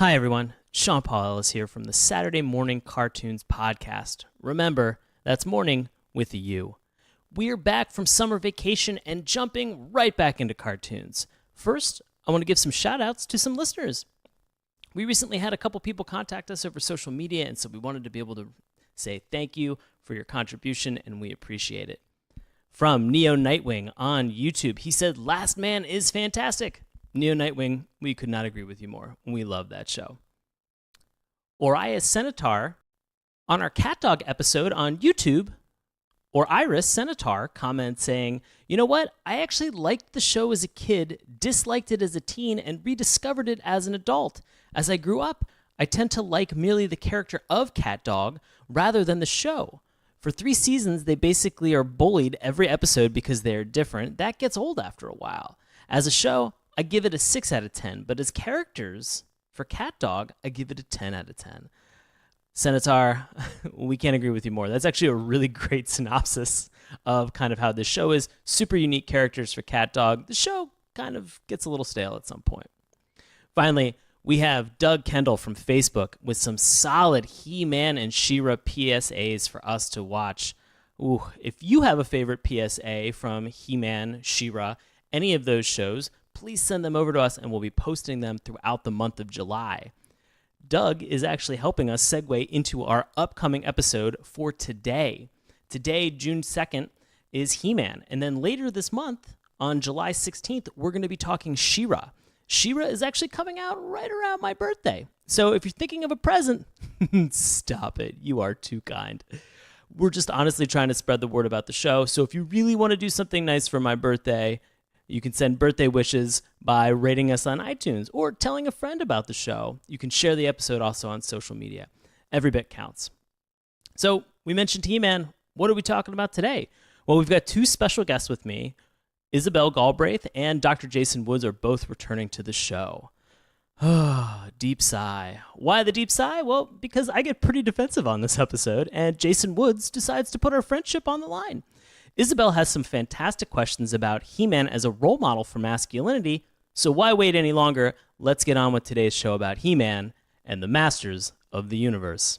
Hi, everyone. Sean Paul Ellis here from the Saturday Morning Cartoons podcast. Remember, that's morning with a U. We're back from summer vacation and jumping right back into cartoons. First, I want to give some shout outs to some listeners. We recently had a couple people contact us over social media, and so we wanted to be able to say thank you for your contribution, and we appreciate it. From Neo Nightwing on YouTube, he said, "Last Man is fantastic." Neo Nightwing, we could not agree with you more. We love that show. Orias Senator, on our Cat Dog episode on YouTube, or Iris Senator comments saying, "You know what? I actually liked the show as a kid, disliked it as a teen, and rediscovered it as an adult. As I grew up, I tend to like merely the character of Cat Dog rather than the show. For 3 seasons, they basically are bullied every episode because they are different. That gets old after a while. As a show, I give it a 6 out of 10, but as characters, for Cat Dog, I give it a 10 out of 10. Senator, we can't agree with you more. That's actually a really great synopsis of kind of how this show is. Super unique characters for Cat Dog. The show kind of gets a little stale at some point. Finally, we have Doug Kendall from Facebook with some solid HeMan and She-Ra PSAs for us to watch. Ooh, if you have a favorite PSA from HeMan, She-Ra, any of those shows, please send them over to us and we'll be posting them throughout the month of July. Doug is actually helping us segue into our upcoming episode for today. Today, June 2nd, is HeMan. And then later this month, on July 16th, we're going to be talking She-Ra. She-Ra is actually coming out right around my birthday. So if you're thinking of a present, stop it. You are too kind. We're just honestly trying to spread the word about the show. So if you really want to do something nice for my birthday, you can send birthday wishes by rating us on iTunes or telling a friend about the show. You can share the episode also on social media. Every bit counts. So we mentioned HeMan. What are we talking about today? Well, we've got 2 special guests with me. Isabel Galbraith and Dr. Jason Woods are both returning to the show. Deep sigh. Why the deep sigh? Well, because I get pretty defensive on this episode, and Jason Woods decides to put our friendship on the line. Isabel has some fantastic questions about HeMan as a role model for masculinity, so why wait any longer? Let's get on with today's show about HeMan and the Masters of the Universe.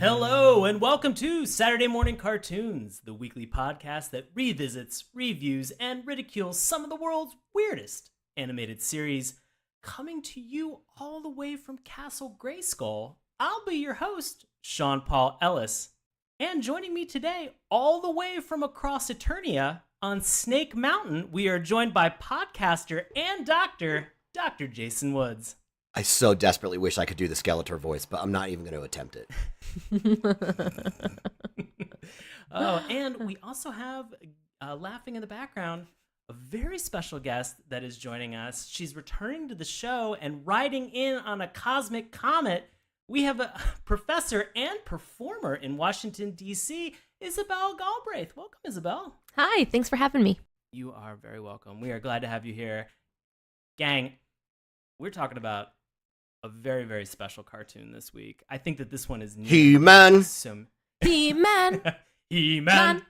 Hello, and welcome to Saturday Morning Cartoons, the weekly podcast that revisits, reviews, and ridicules some of the world's weirdest animated series. Coming to you all the way from Castle Grayskull, I'll be your host, Sean Paul Ellis. And joining me today, all the way from across Eternia on Snake Mountain, we are joined by podcaster and Dr. Jason Woods. I so desperately wish I could do the Skeletor voice, but I'm not even going to attempt it. Oh, and we also have, laughing in the background, a very special guest that is joining us. She's returning to the show and riding in on a Cosmic Comet. We have a professor and performer in Washington, D.C., Isabel Galbraith. Welcome, Isabel. Hi, thanks for having me. You are very welcome. We are glad to have you here. Gang, we're talking about a very, very special cartoon this week. I think that this one is HeMan. HeMan. HeMan.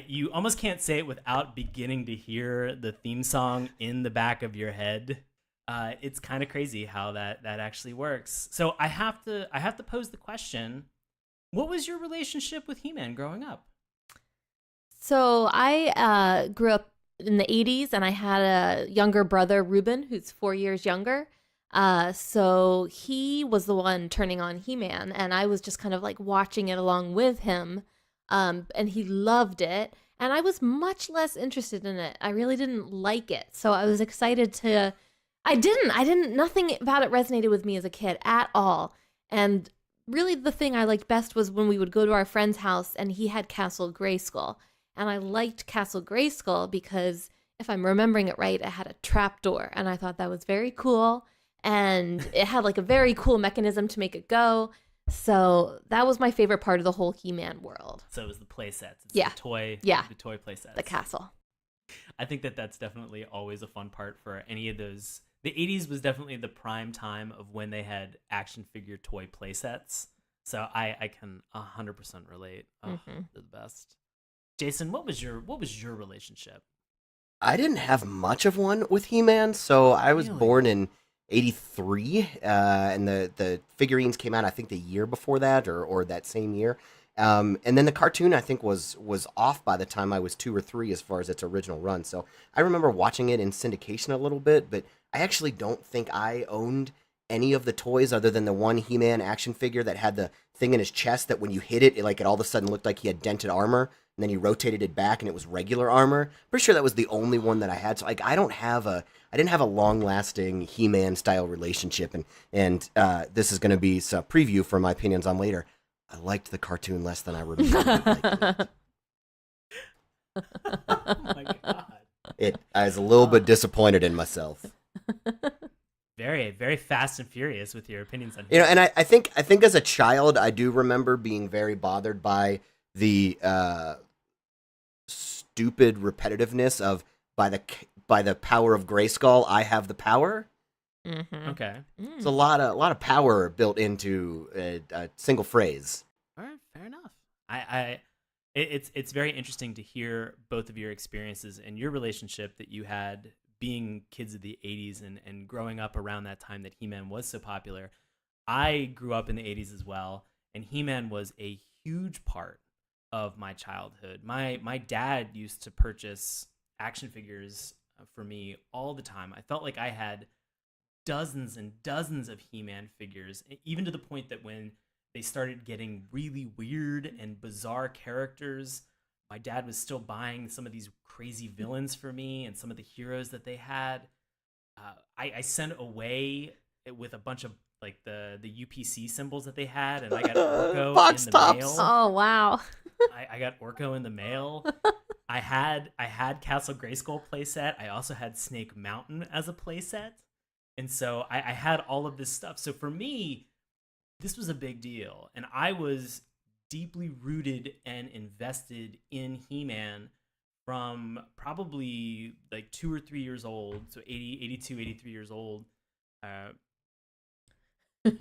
You almost can't say it without beginning to hear the theme song in the back of your head. It's kind of crazy how that actually works. So I have to pose the question: what was your relationship with HeMan growing up? So I grew up in the 80s, and I had a younger brother, Ruben, who's 4 years younger. So he was the one turning on HeMan, and I was just kind of like watching it along with him. And he loved it, and I was much less interested in it. I really didn't like it. So I was excited nothing about it resonated with me as a kid at all. And really the thing I liked best was when we would go to our friend's house and he had Castle Grayskull. And I liked Castle Grayskull because, if I'm remembering it right, it had a trapdoor, and I thought that was very cool. And it had like a very cool mechanism to make it go. So that was my favorite part of the whole HeMan world. So it was the play sets. It's Yeah. The toy play sets. The castle. I think that that's definitely always a fun part for any of those the 80s was definitely the prime time of when they had action figure toy playsets. So I can 100% relate. Oh, they're the best. Jason, what was your relationship? I didn't have much of one with He-Man, so I was Really? born in '83, and the figurines came out I think the year before that, or that same year. And then the cartoon I think was off by the time I was 2 or 3 as far as its original run. So I remember watching it in syndication a little bit, but I actually don't think I owned any of the toys other than the one He-Man action figure that had the thing in his chest that when you hit it, it all of a sudden looked like he had dented armor, and then he rotated it back and it was regular armor. Pretty sure that was the only one that I had. So I didn't have a long lasting He-Man style relationship, and this is going to be a preview for my opinions on later. I liked the cartoon less than I remember liking it. Oh my god! I was a little bit disappointed in myself. Very, very fast and furious with your opinions on. And I think as a child, I do remember being very bothered by the stupid repetitiveness of by the power of Grayskull, I have the power. Mm-hmm. Okay. It's a lot of power built into a single phrase. All right, fair enough. It's very interesting to hear both of your experiences and your relationship that you had being kids of the 80s and growing up around that time that He-Man was so popular. I grew up in the 80s as well, and He-Man was a huge part of my childhood. My dad used to purchase action figures for me all the time. I felt like I had dozens and dozens of He-Man figures, even to the point that when they started getting really weird and bizarre characters, my dad was still buying some of these crazy villains for me and some of the heroes that they had. I sent away with a bunch of like the UPC symbols that they had, and I got Orko Box in the tops. mail. Oh wow. I got Orko in the mail. I had Castle Grayskull playset. I also had Snake Mountain as a playset. And so I had all of this stuff. So for me, this was a big deal. And I was deeply rooted and invested in He-Man from probably like 2 or 3 years old. So 80, 82, 83 years old. In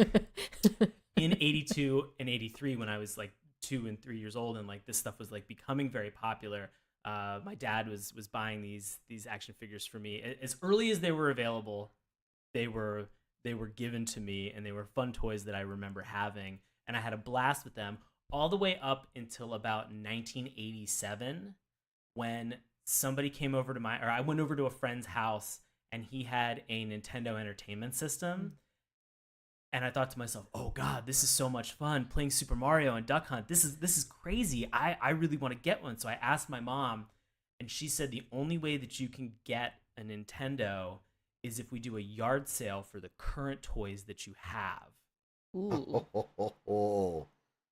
82 and 83, when I was like 2 and 3 years old and like this stuff was like becoming very popular, my dad was buying these action figures for me. As early as they were available, they were given to me, and they were fun toys that I remember having, and I had a blast with them all the way up until about 1987, when somebody came over to I went over to a friend's house, and he had a Nintendo Entertainment System. And I thought to myself, oh God, this is so much fun playing Super Mario and Duck Hunt. This is crazy. I really want to get one. So I asked my mom, and she said the only way that you can get a Nintendo is if we do a yard sale for the current toys that you have. Ooh.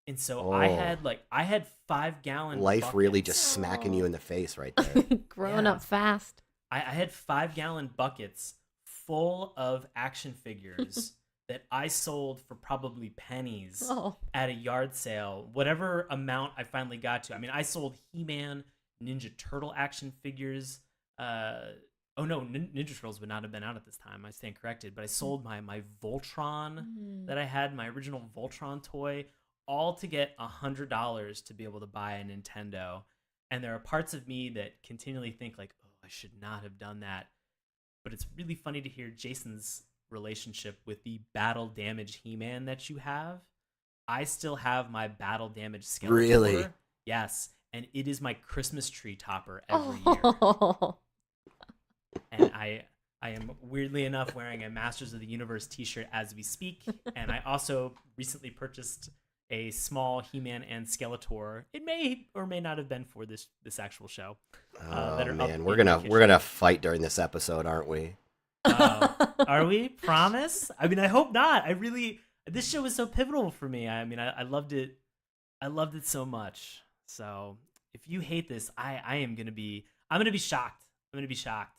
And so I had 5-gallon Life buckets. really just smacking you in the face right there. Growing up fast. I had 5-gallon buckets full of action figures that I sold for probably pennies at a yard sale, whatever amount I finally got to. I mean, I sold He-Man, Ninja Turtle action figures. Oh no, Ninja Turtles would not have been out at this time. I stand corrected. But I sold my Voltron that I had, my original Voltron toy, all to get $100 to be able to buy a Nintendo. And there are parts of me that continually think like, oh, I should not have done that. But it's really funny to hear Jason's relationship with the battle damage He-Man that you have. I still have my battle damage Skeletor. Really? Yes, and it is my Christmas tree topper every year. And I am weirdly enough wearing a Masters of the Universe t-shirt as we speak, and I also recently purchased a small He-Man and Skeletor. It may or may not have been for this actual show. Oh man, we're gonna fight during this episode, aren't we? Are we? Promise? I mean, I hope not. This show was so pivotal for me. I mean, I loved it. I loved it so much. So if you hate this, I'm gonna be shocked. I'm gonna be shocked,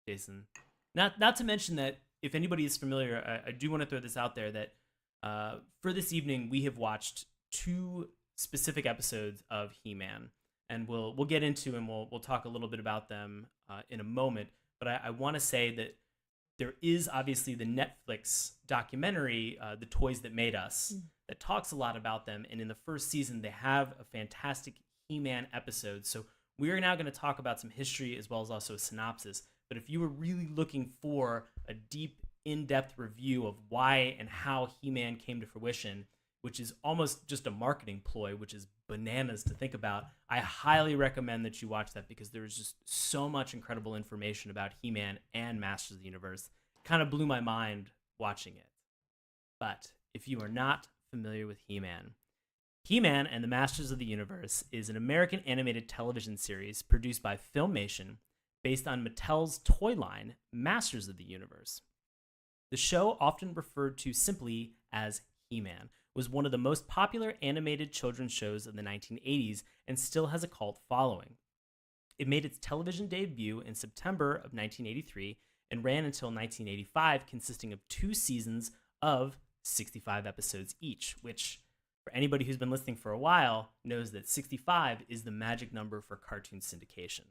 Jason. Not to mention that if anybody is familiar, I do want to throw this out there that for this evening we have watched 2 specific episodes of He-Man, and we'll get into and we'll talk a little bit about them in a moment. But I want to say that there is obviously the Netflix documentary, The Toys That Made Us, that talks a lot about them. And in the first season, they have a fantastic HeMan episode. So we're now going to talk about some history as well as also a synopsis. But if you were really looking for a deep, in-depth review of why and how HeMan came to fruition, which is almost just a marketing ploy, which is bananas to think about, I highly recommend that you watch that because there is just so much incredible information about HeMan and Masters of the Universe. Kind of blew my mind watching it. But if you are not familiar with HeMan, HeMan and the Masters of the Universe is an American animated television series produced by Filmation based on Mattel's toy line, Masters of the Universe. The show, often referred to simply as HeMan, was one of the most popular animated children's shows of the 1980s and still has a cult following. It made its television debut in September of 1983 and ran until 1985, consisting of 2 seasons of 65 episodes each, which, for anybody who's been listening for a while, knows that 65 is the magic number for cartoon syndication.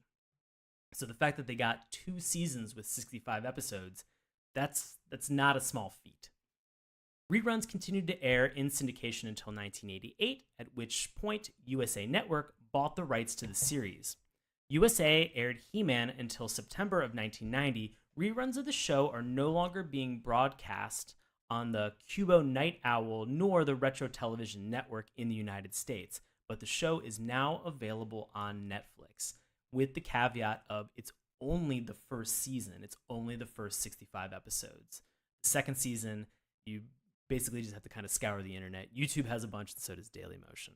So the fact that they got 2 seasons with 65 episodes, that's not a small feat. Reruns continued to air in syndication until 1988, at which point USA Network bought the rights to the series. USA aired HeMan until September of 1990. Reruns of the show are no longer being broadcast on the Cubo Night Owl nor the Retro Television Network in the United States, but the show is now available on Netflix, with the caveat of it's only the first season. It's only the first 65 episodes. The second season, you basically just have to kind of scour the internet. YouTube has a bunch, and so does Dailymotion.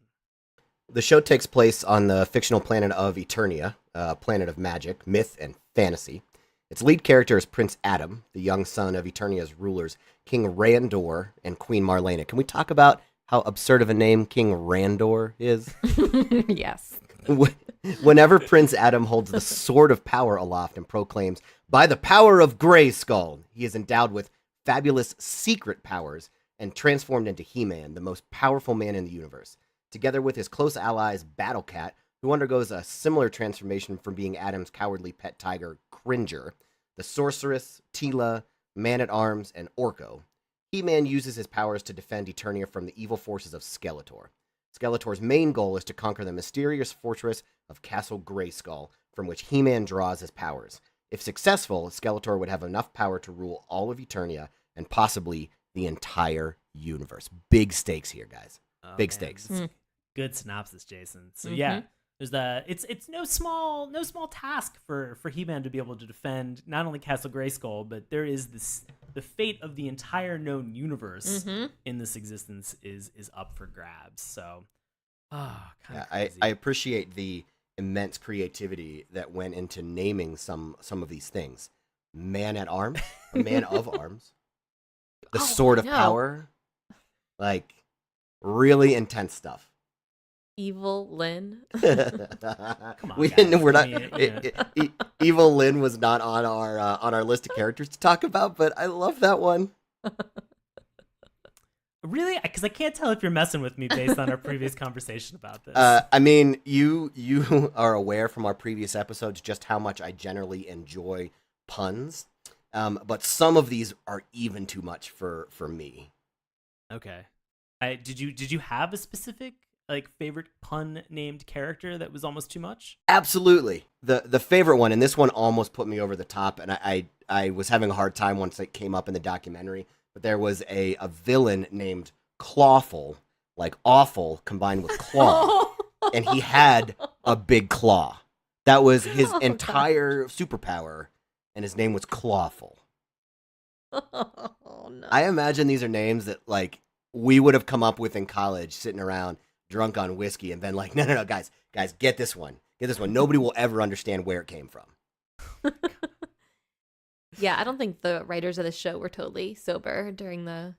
The show takes place on the fictional planet of Eternia, a planet of magic, myth, and fantasy. Its lead character is Prince Adam, the young son of Eternia's rulers, King Randor and Queen Marlena. Can we talk about how absurd of a name King Randor is? Yes. Whenever Prince Adam holds the sword of power aloft and proclaims, "By the power of Grayskull," he is endowed with fabulous secret powers and transformed into HeMan, the most powerful man in the universe. Together with his close allies, Battle Cat, who undergoes a similar transformation from being Adam's cowardly pet tiger, Cringer, the Sorceress, Teela, Man-at-Arms, and Orko, HeMan uses his powers to defend Eternia from the evil forces of Skeletor. Skeletor's main goal is to conquer the mysterious fortress of Castle Grayskull, from which HeMan draws his powers. If successful, Skeletor would have enough power to rule all of Eternia and possibly the entire universe. Big stakes here, guys. Big stakes. Good synopsis, Jason. So yeah, there's it's no small task for HeMan to be able to defend not only Castle Grayskull, but there is the fate of the entire known universe in this existence is up for grabs. So I appreciate the immense creativity that went into naming some of these things. Man-at-Arms, Man of Arms, the Sword of Power, like really intense stuff. Evil Lynn. Come on, we're not. Evil Lynn was not on our list of characters to talk about, but I love that one. Really? Because I can't tell if you're messing with me based on our previous conversation about this. I mean, you are aware from our previous episodes just how much I generally enjoy puns, but some of these are even too much for me. Okay. Did you have a specific favorite pun named character that was almost too much? Absolutely. The favorite one, and this one almost put me over the top, and I was having a hard time once it came up in the documentary, but there was a villain named Clawful, like awful combined with claw, and he had a big claw. That was his entire superpower, and his name was Clawful. Oh, no. I imagine these are names that we would have come up with in college, sitting around drunk on whiskey, and been like, no, guys, get this one. Nobody will ever understand where it came from. Yeah, I don't think the writers of the show were totally sober during the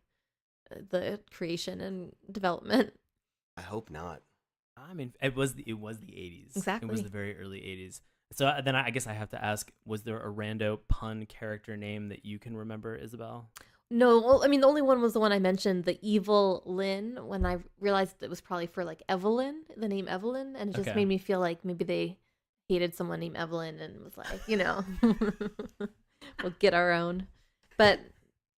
creation and development. I hope not. I mean, it was the 80s. Exactly. It was the very early 80s. So then I guess I have to ask, was there a rando pun character name that you can remember, Isabel? No, well, I mean, the only one was the one I mentioned, the Evil Lynn, when I realized it was probably for Evelyn, the name Evelyn, and it just made me feel like maybe they hated someone named Evelyn and was like, we'll get our own. But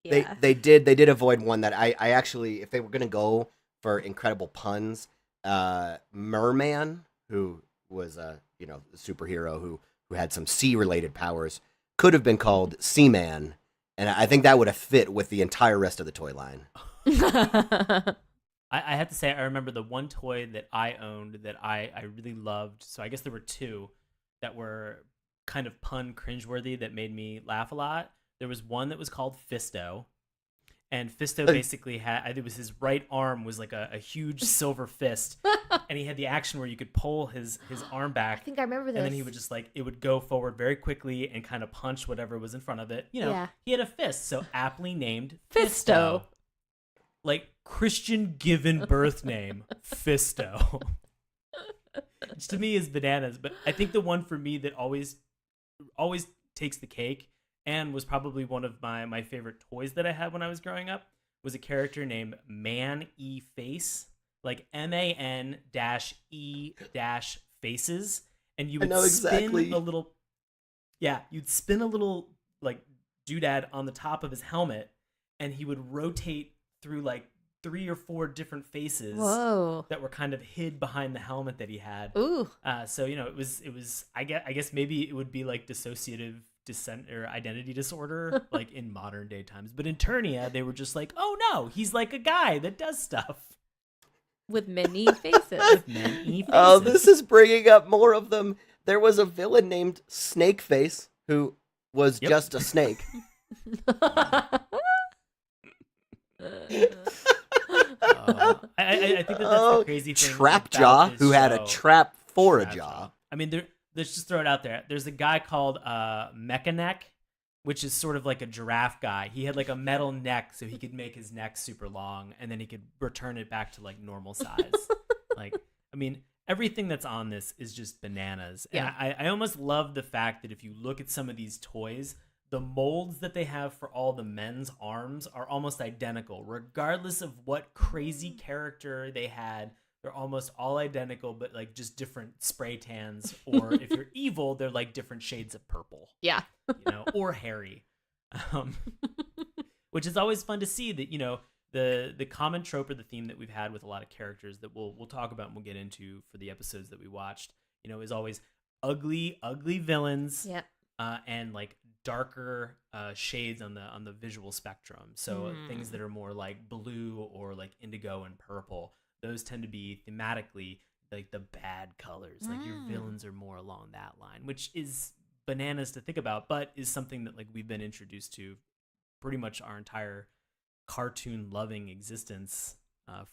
yeah. They did avoid one that I actually, if they were gonna go for incredible puns, Merman, who was a superhero who had some sea related powers, could have been called Seaman, and I think that would have fit with the entire rest of the toy line. I have to say, I remember the one toy that I owned that I really loved. So I guess there were two that were kind of pun cringeworthy that made me laugh a lot. There was one that was called Fisto. And Fisto basically had, it was his right arm was like a huge silver fist. And he had the action where you could pull his arm back. I think I remember this. And then he would just it would go forward very quickly and kind of punch whatever was in front of it. Yeah. He had a fist, so aptly named Fisto. Like Christian given birth name, Fisto. Which to me is bananas. But I think the one for me that always takes the cake and was probably one of my favorite toys that I had when I was growing up was a character named Man-E-Face, like MAN-E-Faces, and you would spin a little, you'd spin a little like doodad on the top of his helmet, and he would rotate through like 3 or 4 different faces that were kind of hid behind the helmet that he had. Ooh. So it was I guess maybe it would be like dissociative dissent or identity disorder like in modern day times, but in Turnia they were just like, oh no, he's like a guy that does stuff with many faces. Oh, this is bringing up more of them. There was a villain named Snakeface who was just a snake. I think that's the crazy thing. Trapjaw, who had a trap for a jaw. I mean, let's just throw it out there. There's a guy called Mechaneck, which is sort of like a giraffe guy. He had like a metal neck, so he could make his neck super long, and then he could return it back to like normal size. Everything that's on this is just bananas. And I almost love the fact that if you look at some of these toys, the molds that they have for all the men's arms are almost identical, regardless of what crazy character they had. They're almost all identical, but like just different spray tans. Or if you're evil, they're like different shades of purple. Yeah. Or hairy. Which is always fun to see that, the common trope or the theme that we've had with a lot of characters that we'll talk about and we'll get into for the episodes that we watched, is always ugly villains. Yep. And like darker shades on the visual spectrum. So things that are more like blue or like indigo and purple, those tend to be thematically like the bad colors. Like your villains are more along that line, which is bananas to think about, but is something that like we've been introduced to pretty much our entire cartoon loving existence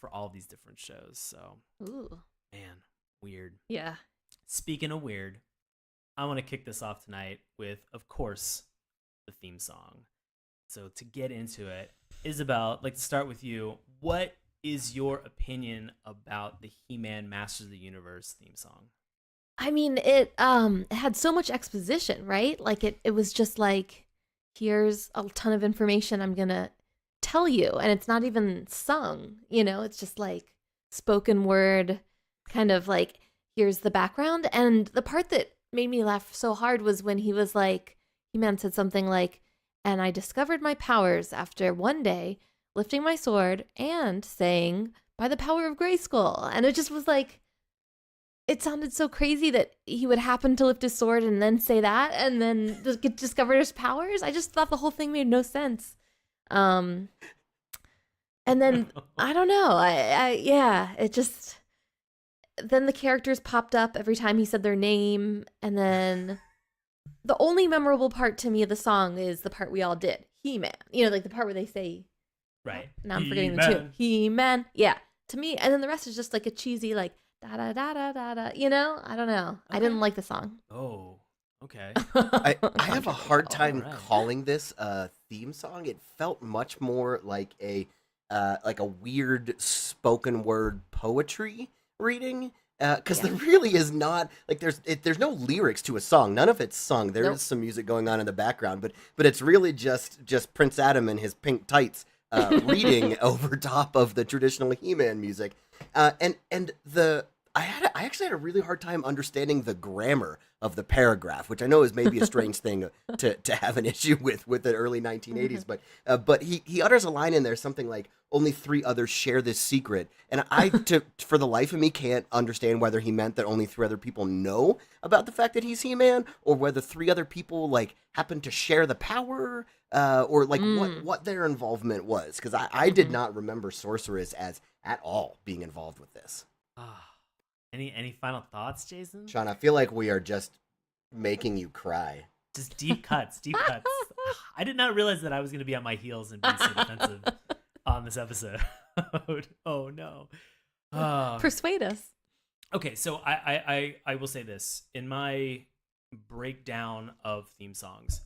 for all these different shows. So, man, weird. Yeah. Speaking of weird, I want to kick this off tonight with, of course, the theme song. So to get into it, Isabel, I'd like to start with you. What is your opinion about the HeMan Masters of the Universe theme song? I mean, it had so much exposition, right? Like it was just like, here's a ton of information I'm gonna tell you, and it's not even sung, it's just like spoken word, kind of like, here's the background. And the part that made me laugh so hard was when he was like, HeMan said something like, and I discovered my powers after one day lifting my sword and saying, by the power of Grayskull. And it just was like, it sounded so crazy that he would happen to lift his sword and then say that and then just discover his powers. I just thought the whole thing made no sense. And then I don't know. It just, then the characters popped up every time he said their name, and then the only memorable part to me of the song is the part we all did, HeMan. Like the part where they say, right? Now I'm forgetting the two. HeMan, yeah. To me, and then the rest is just like a cheesy like da da da da da da. I don't know. Okay. I didn't like the song. Oh, okay. I have a hard time calling this a theme song. It felt much more like a weird spoken word poetry reading, because there really is not like there's no lyrics to a song. None of it's sung. There is some music going on in the background, but it's really just Prince Adam in his pink tights reading over top of the traditional HeMan music. And I actually had a really hard time understanding the grammar of the paragraph, which I know is maybe a strange thing to have an issue with the early 1980s. But he utters a line in there, something like, "Only 3 others share this secret," and for the life of me can't understand whether he meant that only 3 other people know about the fact that he's He-Man, or whether 3 other people like happen to share the power, or like what their involvement was, because I did not remember Sorceress as at all being involved with this. Any final thoughts, Jason? Sean, I feel like we are just making you cry. Just deep cuts, deep cuts. I did not realize that I was going to be on my heels and be so defensive on this episode. Oh no. Persuade us. Okay, so I will say this. In my breakdown of theme songs,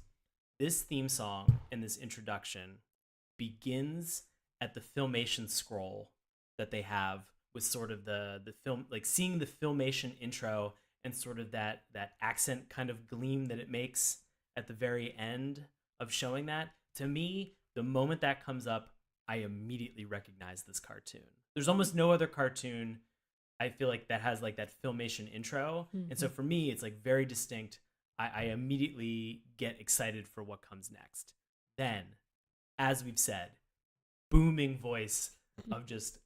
this theme song and this introduction begins at the Filmation scroll that they have, with sort of the film, like seeing the Filmation intro and sort of that accent kind of gleam that it makes at the very end of showing that. To me, the moment that comes up, I immediately recognize this cartoon. There's almost no other cartoon, I feel like, that has like that Filmation intro. Mm-hmm. And so for me, it's like very distinct. I immediately get excited for what comes next. Then, as we've said, booming voice of just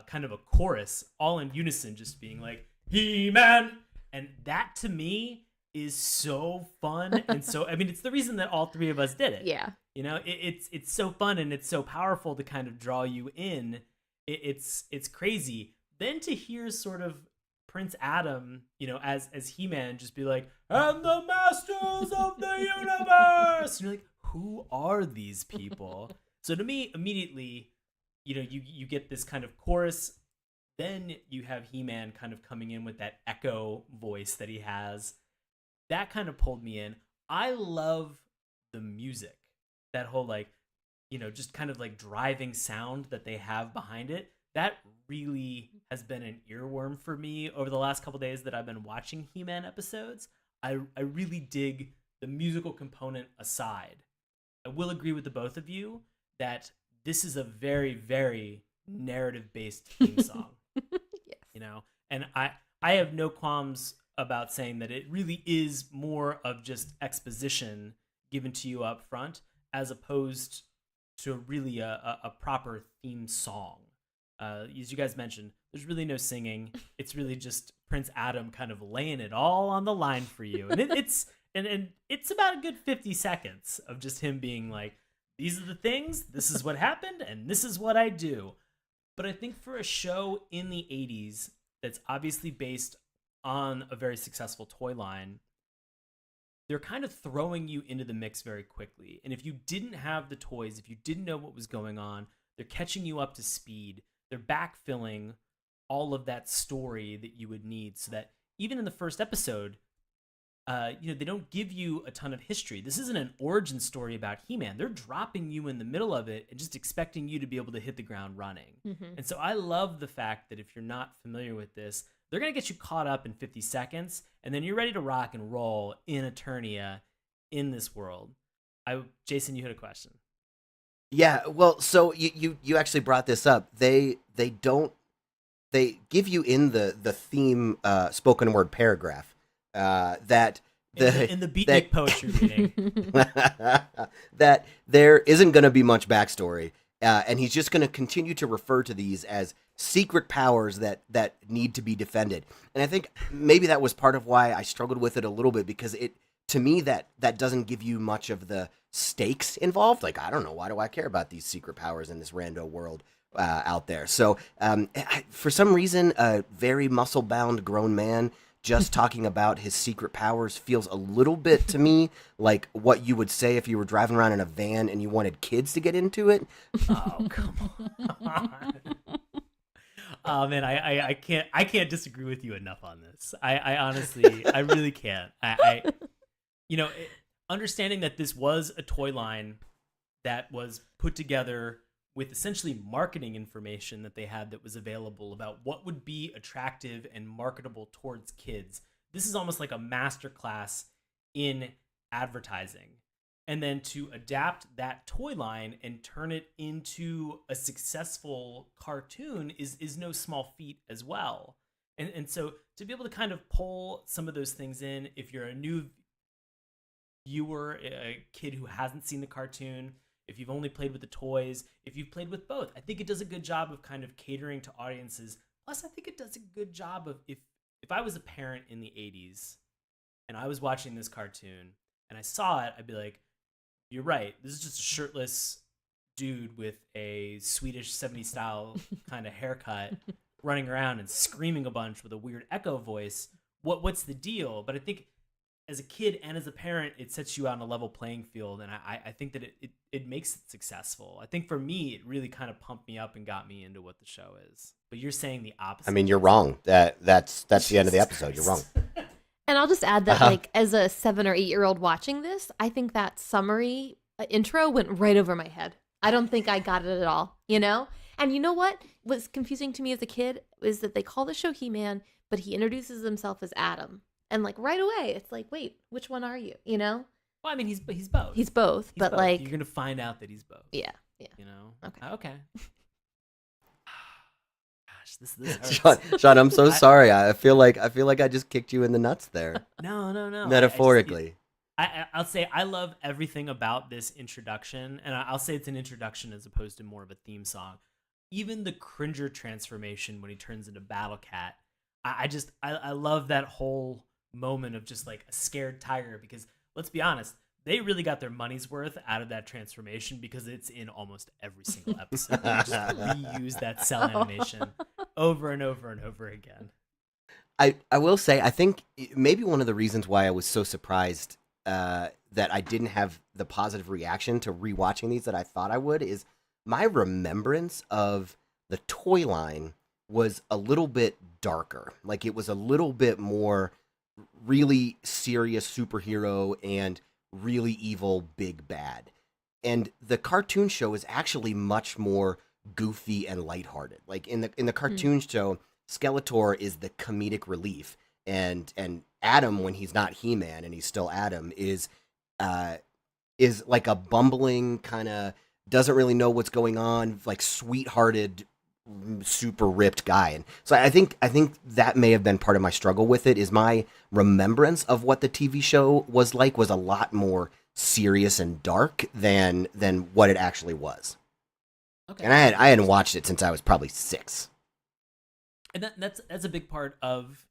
kind of a chorus, all in unison, just being like, "He-Man!" And that to me is so fun. And so, I mean, it's the reason that all 3 of us did it. Yeah. You know, it's so fun and it's so powerful to kind of draw you in. It's crazy. Then to hear sort of Prince Adam, you know, as He-Man, just be like, "And the masters of the universe!" And you're like, who are these people? So to me, immediately, you know, you get this kind of chorus. Then you have He-Man kind of coming in with that echo voice that he has. That kind of pulled me in. I love the music. That whole, like, you know, just kind of like driving sound that they have behind it. That really has been an earworm for me over the last couple days that I've been watching He-Man episodes. I really dig the musical component aside. I will agree with the both of you that this is a very, very narrative-based theme song. Yes. You know, and I have no qualms about saying that it really is more of just exposition given to you up front, as opposed to really a proper theme song. As you guys mentioned, there's really no singing. It's really just Prince Adam kind of laying it all on the line for you, and it's about a good 50 seconds of just him being like, "These are the things. This is what happened, and this is what I do." But I think for a show in the 80s that's obviously based on a very successful toy line, they're kind of throwing you into the mix very quickly. And if you didn't have the toys, if you didn't know what was going on, they're catching you up to speed. They're backfilling all of that story that you would need, so that even in the first episode, you know, they don't give you a ton of history. This isn't an origin story about He-Man. They're dropping you in the middle of it and just expecting you to be able to hit the ground running. Mm-hmm. And so I love the fact that if you're not familiar with this, they're going to get you caught up in 50 seconds, and then you're ready to rock and roll in Eternia in this world. Jason, you had a question. Yeah, well, so you actually brought this up. They give you in the theme spoken word paragraph that in the beatnik poetry reading that there isn't going to be much backstory, and he's just going to continue to refer to these as secret powers that need to be defended. And I think maybe that was part of why I struggled with it a little bit, because to me that doesn't give you much of the stakes involved. Like, I don't know, why do I care about these secret powers in this rando world out there? So for some reason, a very muscle-bound grown man just talking about his secret powers feels a little bit to me like what you would say if you were driving around in a van and you wanted kids to get into it. Oh, come on. Oh man, I can't disagree with you enough on this. I honestly, I really can't. You know, understanding that this was a toy line that was put together with essentially marketing information that they had that was available about what would be attractive and marketable towards kids. This is almost like a masterclass in advertising. And then to adapt that toy line and turn it into a successful cartoon is no small feat as well. And so to be able to kind of pull some of those things in, if you're a new viewer, a kid who hasn't seen the cartoon, if you've only played with the toys, if you've played with both, I think it does a good job of kind of catering to audiences. Plus, I think it does a good job of if I was a parent in the 80s and I was watching this cartoon and I saw it, I'd be like, you're right. This is just a shirtless dude with a Swedish 70s style kind of haircut running around and screaming a bunch with a weird echo voice. What's the deal? But I think as a kid and as a parent, it sets you on a level playing field, and I think that it makes it successful. I think for me, it really kind of pumped me up and got me into what the show is. But you're saying the opposite. I mean, you're wrong. That's the end of the episode. You're wrong. And I'll just add that, like, as a 7 or 8-year-old watching this, I think that summary intro went right over my head. I don't think I got it at all, you know? And you know what was confusing to me as a kid is that they call the show HeMan, but he introduces himself as Adam. And, like, right away, it's like, wait, which one are you, you know? Well, I mean, he's both. He's both, but, both. like... You're going to find out that he's both. Yeah. You know? Okay. Okay. This hurts. Sean, I'm so sorry. I feel like I just kicked you in the nuts there. No. Metaphorically. I'll say I love everything about this introduction, and I'll say it's an introduction as opposed to more of a theme song. Even the Cringer transformation when he turns into Battle Cat, I love that whole moment of just like a scared tiger, because let's be honest, they really got their money's worth out of that transformation because it's in almost every single episode. They just reuse that cell animation over and over and over again. I will say, I think maybe one of the reasons why I was so surprised that I didn't have the positive reaction to rewatching these that I thought I would is my remembrance of the toy line was a little bit darker. Like, it was a little bit more really serious superhero and really evil big bad. And the cartoon show is actually much more goofy and lighthearted. Like, in the cartoon show, Skeletor is the comedic relief, and Adam, when he's not He-Man and he's still Adam, is like a bumbling kind of doesn't really know what's going on, like sweethearted, super ripped guy. And so I think that may have been part of my struggle with it, is my remembrance of what the TV show was like was a lot more serious and dark than what it actually was. Okay. And I hadn't watched it since I was probably 6. And that's a big part of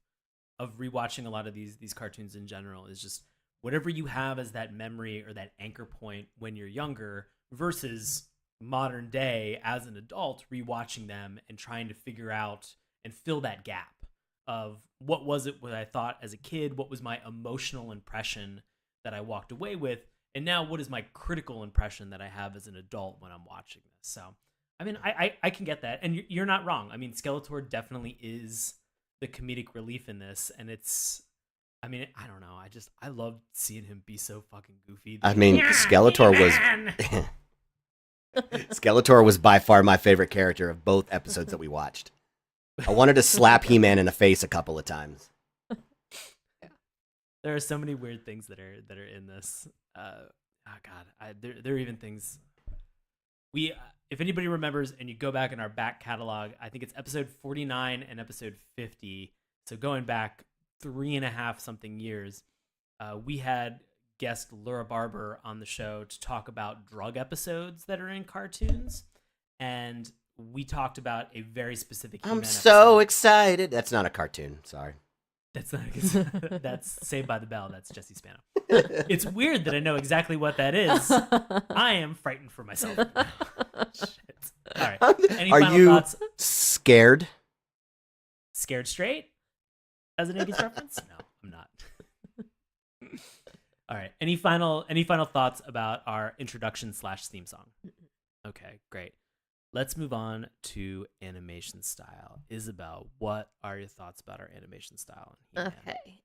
rewatching a lot of these cartoons in general, is just whatever you have as that memory or that anchor point when you're younger versus modern day as an adult, rewatching them and trying to figure out and fill that gap of what was it what I thought as a kid, what was my emotional impression that I walked away with, and now what is my critical impression that I have as an adult when I'm watching this. So I mean, I can get that, and you're not wrong. I mean, Skeletor definitely is the comedic relief in this, and it's, I mean, I don't know. I love seeing him be so fucking goofy. I mean, Skeletor was by far my favorite character of both episodes that we watched. I wanted to slap He-Man in the face a couple of times. There are so many weird things that are in this. There are even things if anybody remembers and you go back in our back catalog, I think it's episode 49 and episode 50. So going back 3.5 something years, we had guest Laura Barber on the show to talk about drug episodes that are in cartoons. And we talked about a very specific He-Man so excited. That's not a cartoon. Sorry. That's not. That's Saved by the Bell. That's Jesse Spano. It's weird that I know exactly what that is. I am frightened for myself. Shit. All right. Any Are final you thoughts? scared? Scared straight? As an 80s reference? No, I'm not. All right. Any final thoughts about our introduction / theme song? Okay, great. Let's move on to animation style. Isabel, what are your thoughts about our animation style? Okay.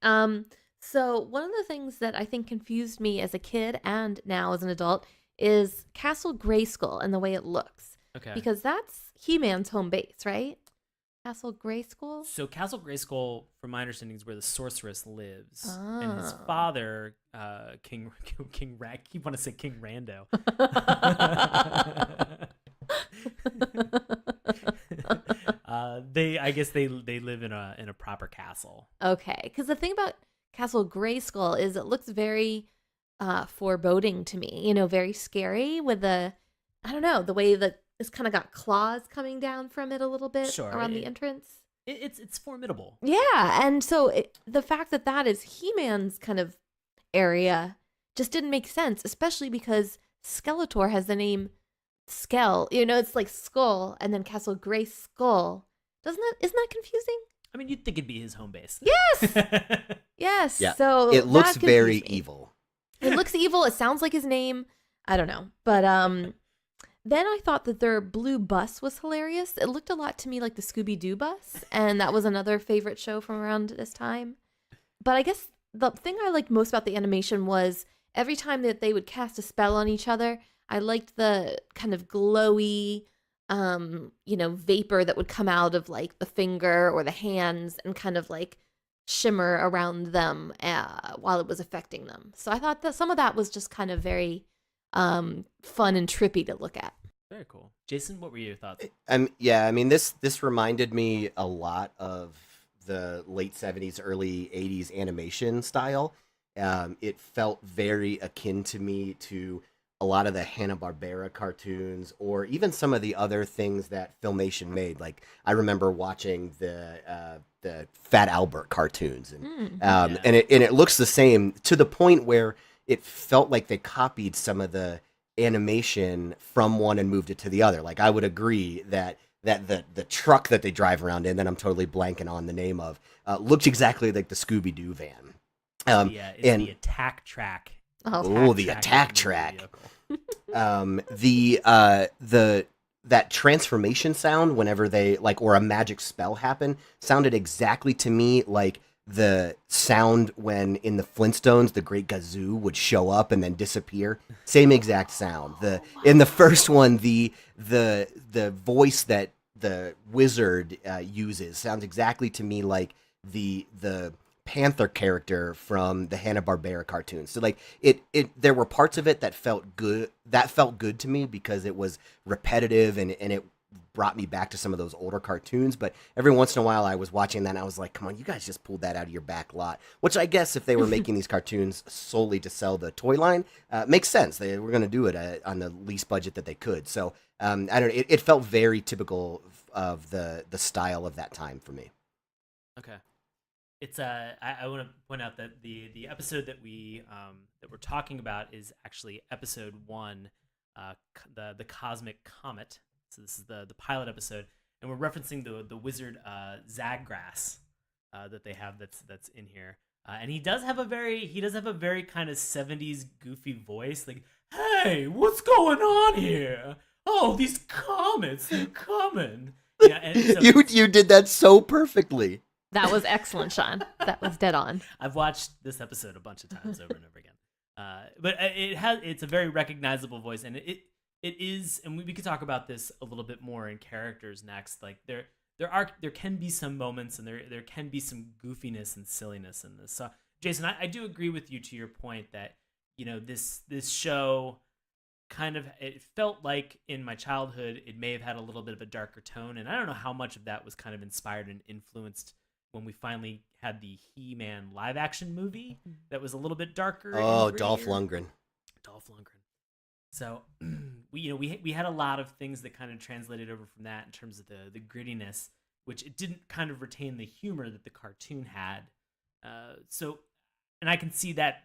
So one of the things that I think confused me as a kid and now as an adult is Castle Grayskull and the way it looks. Okay. Because that's He-Man's home base, right? Castle Grayskull? So Castle Grayskull, from my understanding, is where the sorceress lives. And his father, King I keep want to say King Rando. I guess they live in a proper castle. Okay, because the thing about Castle Grayskull is it looks very foreboding to me. Very scary with I don't know, the way that it's kind of got claws coming down from it a little bit Sure, around the entrance. It's formidable. Yeah, and so the fact that that is He-Man's kind of area just didn't make sense, especially because Skeletor has the name Skell. It's like skull and then Castle Grayskull. Isn't that confusing? I mean, you'd think it'd be his home base. Yes. Yes. Yeah. So It looks that very confused me. evil. It looks evil. It sounds like his name. I don't know. But then I thought that their blue bus was hilarious. It looked a lot to me like the Scooby-Doo bus, and that was another favorite show from around this time. But I guess the thing I liked most about the animation was every time that they would cast a spell on each other, I liked the kind of glowy, vapor that would come out of like the finger or the hands and kind of like shimmer around them while it was affecting them. So I thought that some of that was just kind of very fun and trippy to look at. Very cool. Jason, what were your thoughts? Yeah, I mean, this reminded me a lot of the late 70s, early 80s animation style. It felt very akin to me to a lot of the Hanna-Barbera cartoons, or even some of the other things that Filmation made. Like, I remember watching the Fat Albert cartoons, and it looks the same, to the point where it felt like they copied some of the animation from one and moved it to the other. Like, I would agree that the truck that they drive around in, that I'm totally blanking on the name of, looked exactly like the Scooby-Doo van. It's the attack track. The attack track. That transformation sound whenever they or a magic spell happened sounded exactly to me like the sound when in the Flintstones the Great Gazoo would show up and then disappear. Same exact sound. In the first one, the voice that the wizard uses sounds exactly to me like the Panther character from the Hanna-Barbera cartoons. So there were parts of it that felt good to me because it was repetitive and it brought me back to some of those older cartoons. But every once in a while I was watching that and I was like, come on, you guys just pulled that out of your back lot. Which I guess if they were making these cartoons solely to sell the toy line, makes sense. They were going to do it on the least budget that they could. So I don't know. It felt very typical of the style of that time for me. Okay. It's I want to point out that the episode that we're talking about is actually episode 1, the Cosmic Comet. So this is the pilot episode, and we're referencing the wizard Zaggrass that they have that's in here, and he does have a very kind of 70s goofy voice, like, hey, what's going on here? Oh, these comets, they're coming. Yeah, and so you did that so perfectly. That was excellent, Sean. That was dead on. I've watched this episode a bunch of times over and over again. But it's a very recognizable voice, and it is, and we could talk about this a little bit more in characters next. Like there can be some moments, and there can be some goofiness and silliness in this. So Jason, I do agree with you to your point that this show kind of, it felt like in my childhood it may have had a little bit of a darker tone, and I don't know how much of that was kind of inspired and influenced when we finally had the He-Man live action movie that was a little bit darker. Oh, Dolph Lundgren. So we had a lot of things that kind of translated over from that in terms of the grittiness, which it didn't kind of retain the humor that the cartoon had. And I can see that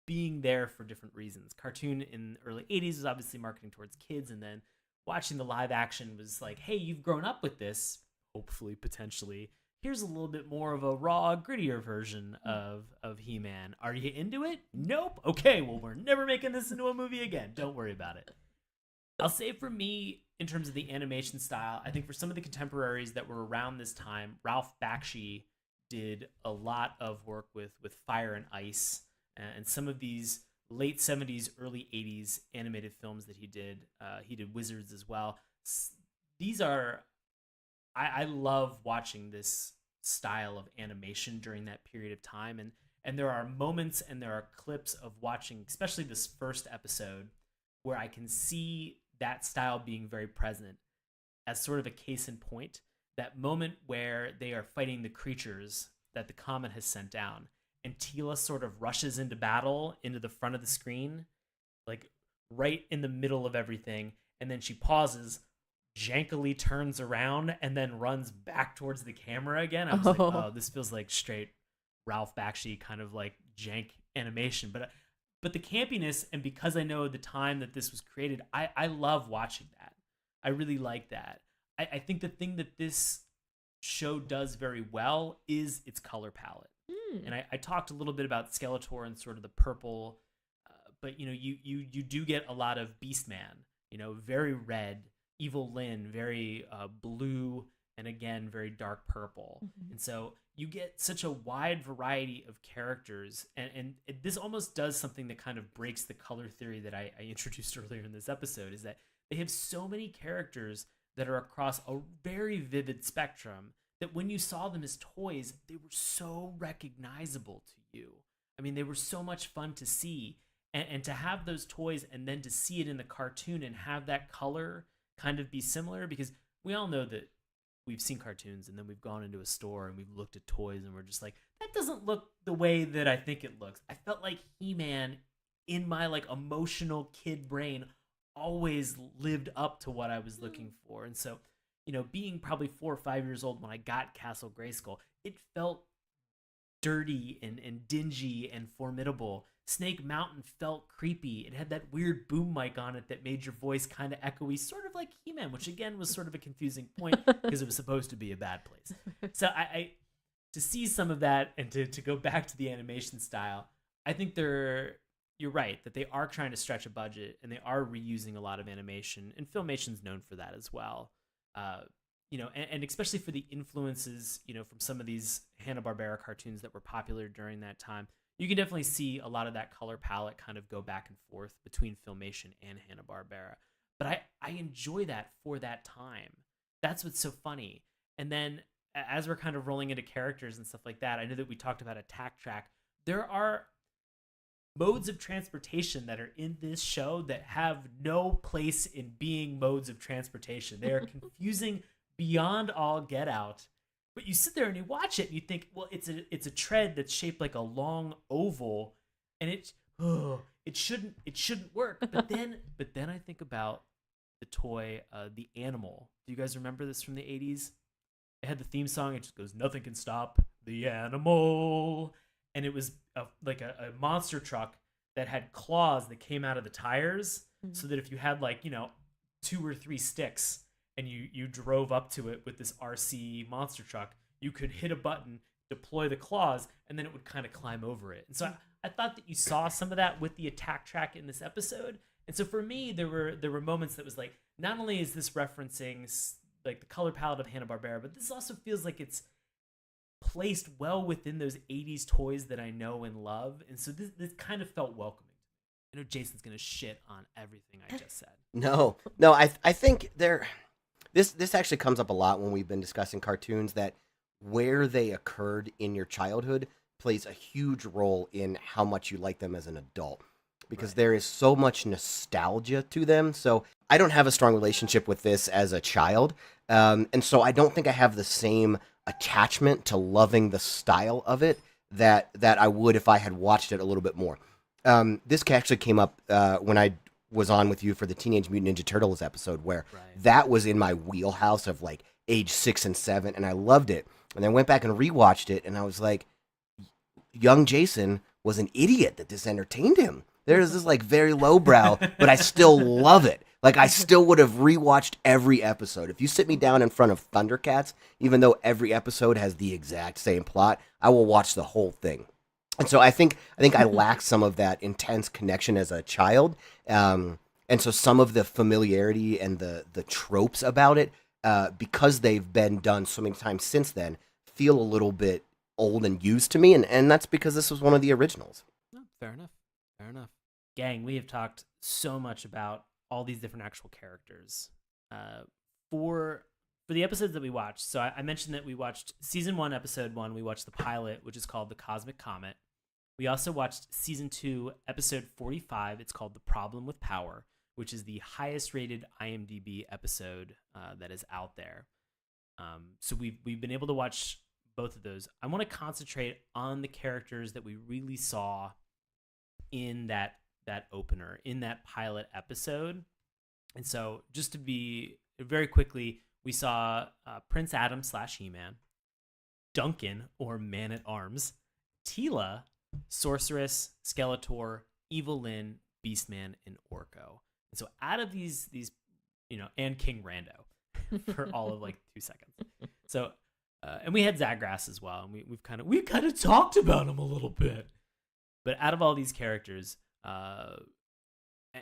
being there for different reasons. Cartoon in the early 80s was obviously marketing towards kids, and then watching the live action was like, hey, you've grown up with this, hopefully, potentially. Here's a little bit more of a raw, grittier version of He-Man. Are you into it? Nope. Okay, well, we're never making this into a movie again. Don't worry about it. I'll say for me, in terms of the animation style, I think for some of the contemporaries that were around this time, Ralph Bakshi did a lot of work with Fire and Ice, and some of these late 70s, early 80s animated films that he did. He did Wizards as well. These are... I love watching this style of animation during that period of time, and there are moments and there are clips of watching, especially this first episode, where I can see that style being very present as sort of a case in point. that moment where they are fighting the creatures that the comet has sent down, and Teela sort of rushes into battle into the front of the screen, like right in the middle of everything, and then she pauses, jankily turns around, and then runs back towards the camera again. I was like, oh, this feels like straight Ralph Bakshi kind of like jank animation, but the campiness, and because I know the time that this was created, I love watching that. I really like that. I think the thing that this show does very well is its color palette. And I talked a little bit about Skeletor and sort of the purple, but you do get a lot of Beastman, very red, Evil Lyn, very blue, and again, very dark purple. And so you get such a wide variety of characters, and this almost does something that kind of breaks the color theory that I introduced earlier in this episode, is that they have so many characters that are across a very vivid spectrum that when you saw them as toys, they were so recognizable to you. I mean, they were so much fun to see, and to have those toys and then to see it in the cartoon and have that color kind of be similar, because we all know that we've seen cartoons and then we've gone into a store and we've looked at toys and we're just like, that doesn't look the way that I think it looks. I felt like HeMan in my like emotional kid brain always lived up to what I was looking for. And so, being probably 4 or 5 years old when I got Castle Grayskull, it felt dirty and dingy and formidable. Snake Mountain felt creepy. It had that weird boom mic on it that made your voice kind of echoey, sort of like HeMan, which again was sort of a confusing point because it was supposed to be a bad place. So I to see some of that and to go back to the animation style, I think you're right that they are trying to stretch a budget and they are reusing a lot of animation, and Filmation's known for that as well. And especially for the influences, from some of these Hanna-Barbera cartoons that were popular during that time, you can definitely see a lot of that color palette kind of go back and forth between Filmation and Hanna-Barbera. But I enjoy that for that time. That's what's so funny. And then as we're kind of rolling into characters and stuff like that, I know that we talked about Attack Track. There are modes of transportation that are in this show that have no place in being modes of transportation. They are confusing beyond all get out. But you sit there and you watch it and you think, well, it's a tread that's shaped like a long oval, and it shouldn't work. But then I think about the toy, the Animal. Do you guys remember this from the 80s? It had the theme song. It just goes, "Nothing can stop the Animal," and it was like a monster truck that had claws that came out of the tires, so that if you had 2 or 3 sticks and you drove up to it with this RC monster truck, you could hit a button, deploy the claws, and then it would kind of climb over it. And so I thought that you saw some of that with the Attack Track in this episode. And so for me, there were moments that was like, not only is this referencing like the color palette of Hanna-Barbera, but this also feels like it's placed well within those 80s toys that I know and love. And so this kind of felt welcoming. I know Jason's going to shit on everything I just said. No, I think this actually comes up a lot when we've been discussing cartoons, that where they occurred in your childhood plays a huge role in how much you like them as an adult, because there is so much nostalgia to them. So I don't have a strong relationship with this as a child, and so I don't think I have the same attachment to loving the style of it that I would if I had watched it a little bit more. This actually came up when I was on with you for the Teenage Mutant Ninja Turtles episode, where that was in my wheelhouse of like age 6 and 7, and I loved it. And then went back and rewatched it, and I was like, young Jason was an idiot that this entertained him. There's this like very lowbrow, but I still love it. Like, I still would have rewatched every episode. If you sit me down in front of Thundercats, even though every episode has the exact same plot, I will watch the whole thing. And so I think I lack some of that intense connection as a child. And so some of the familiarity and the tropes about it, because they've been done so many times since then, feel a little bit old and used to me. And that's because this was one of the originals. Oh, fair enough. Gang, we have talked so much about all these different actual characters. For the episodes that we watched, so I mentioned that we watched Season 1, Episode 1. We watched the pilot, which is called The Cosmic Comet. We also watched Season 2, Episode 45. It's called The Problem with Power, which is the highest rated IMDb episode that is out there. So we've been able to watch both of those. I want to concentrate on the characters that we really saw in that opener, in that pilot episode. And so just to be very quickly, we saw Prince Adam / HeMan, Duncan or Man at Arms, Teela, Sorceress, Skeletor, Evil Lyn, Beastman, and Orko. And so out of these and King Rando for all of like 2 seconds. So and we had Zagras as well, and we've kind of talked about him a little bit. But out of all these characters,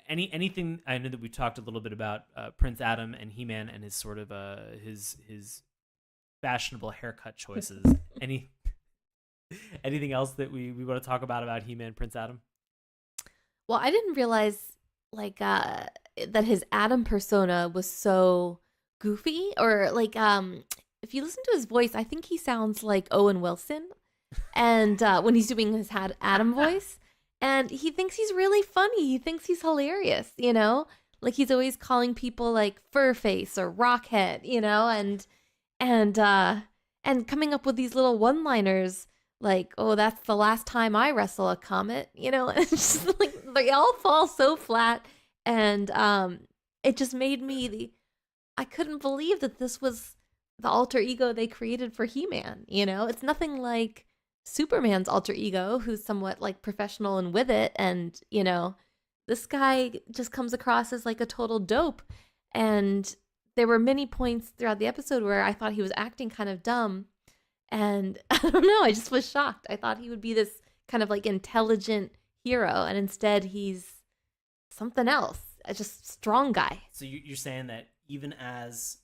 anything, I know that we talked a little bit about Prince Adam and HeMan and his sort of his fashionable haircut choices. Anything else that we want to talk about HeMan, Prince Adam? Well, I didn't realize like that his Adam persona was so goofy, or like if you listen to his voice, I think he sounds like Owen Wilson, and when he's doing his Adam voice, and he thinks he's really funny. He thinks he's hilarious, like he's always calling people like Furface or Rockhead, and coming up with these little one-liners like, oh, that's the last time I wrestle a comet, it's just like they all fall so flat, and it just made me I couldn't believe that this was the alter ego they created for He-Man. It's nothing like Superman's alter ego, who's somewhat like professional and with it, and this guy just comes across as like a total dope. And there were many points throughout the episode where I thought he was acting kind of dumb, and I don't know, I just was shocked. I thought he would be this kind of like intelligent hero, and instead he's something else, a just strong guy. So you're saying that even as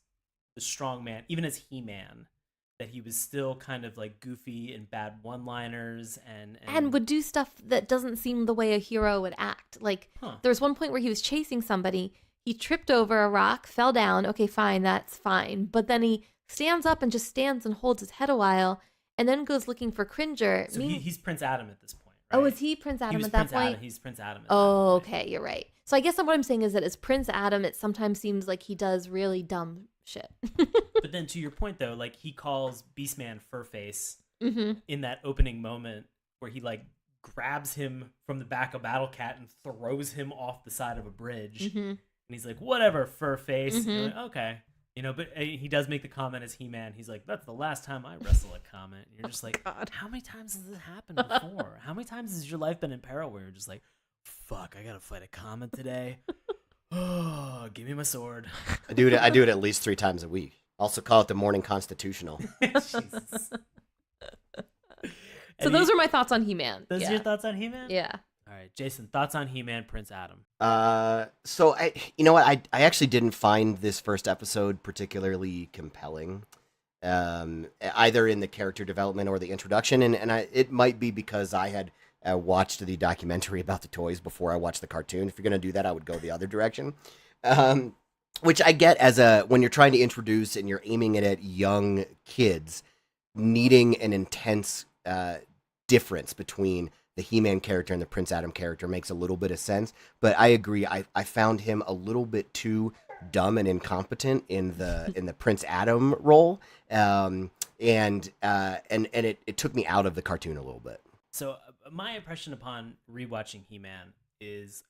the strong man, even as He-Man, that he was still kind of like goofy and bad one-liners and would do stuff that doesn't seem the way a hero would act. Like there was one point where he was chasing somebody, he tripped over a rock, fell down. Okay, fine, that's fine. But then he stands up and just stands and holds his head a while, and then goes looking for Cringer. So he's Prince Adam at this point, right? Oh, is he Prince Adam at that point? He's Prince Adam. Oh, okay, you're right. So I guess what I'm saying is that as Prince Adam, it sometimes seems like he does really dumb shit. But then to your point, though, like he calls Beastman Furface in that opening moment where he like grabs him from the back of Battle Cat and throws him off the side of a bridge. And he's like, whatever, Furface. And you're like, okay. But he does make the comment as He-Man. He's like, that's the last time I wrestle a comet. And you're just like, God. How many times has this happened before? How many times has your life been in peril where you're just like, fuck, I gotta fight a comet today? Oh, give me my sword. I do it at least 3 times a week. Also call it the morning constitutional. Jesus. So those are my thoughts on He-Man. Those are your thoughts on He-Man? Yeah. All right, Jason, thoughts on He-Man, Prince Adam? So I actually didn't find this first episode particularly compelling, either in the character development or the introduction, and it might be because I had watched the documentary about the toys before I watched the cartoon. If you're gonna do that, I would go the other direction, which I get when you're trying to introduce and you're aiming it at young kids, needing an intense difference between the He-Man character and the Prince Adam character makes a little bit of sense. But I agree, I found him a little bit too dumb and incompetent in the Prince Adam role, and it took me out of the cartoon a little bit. So my impression upon rewatching He-Man is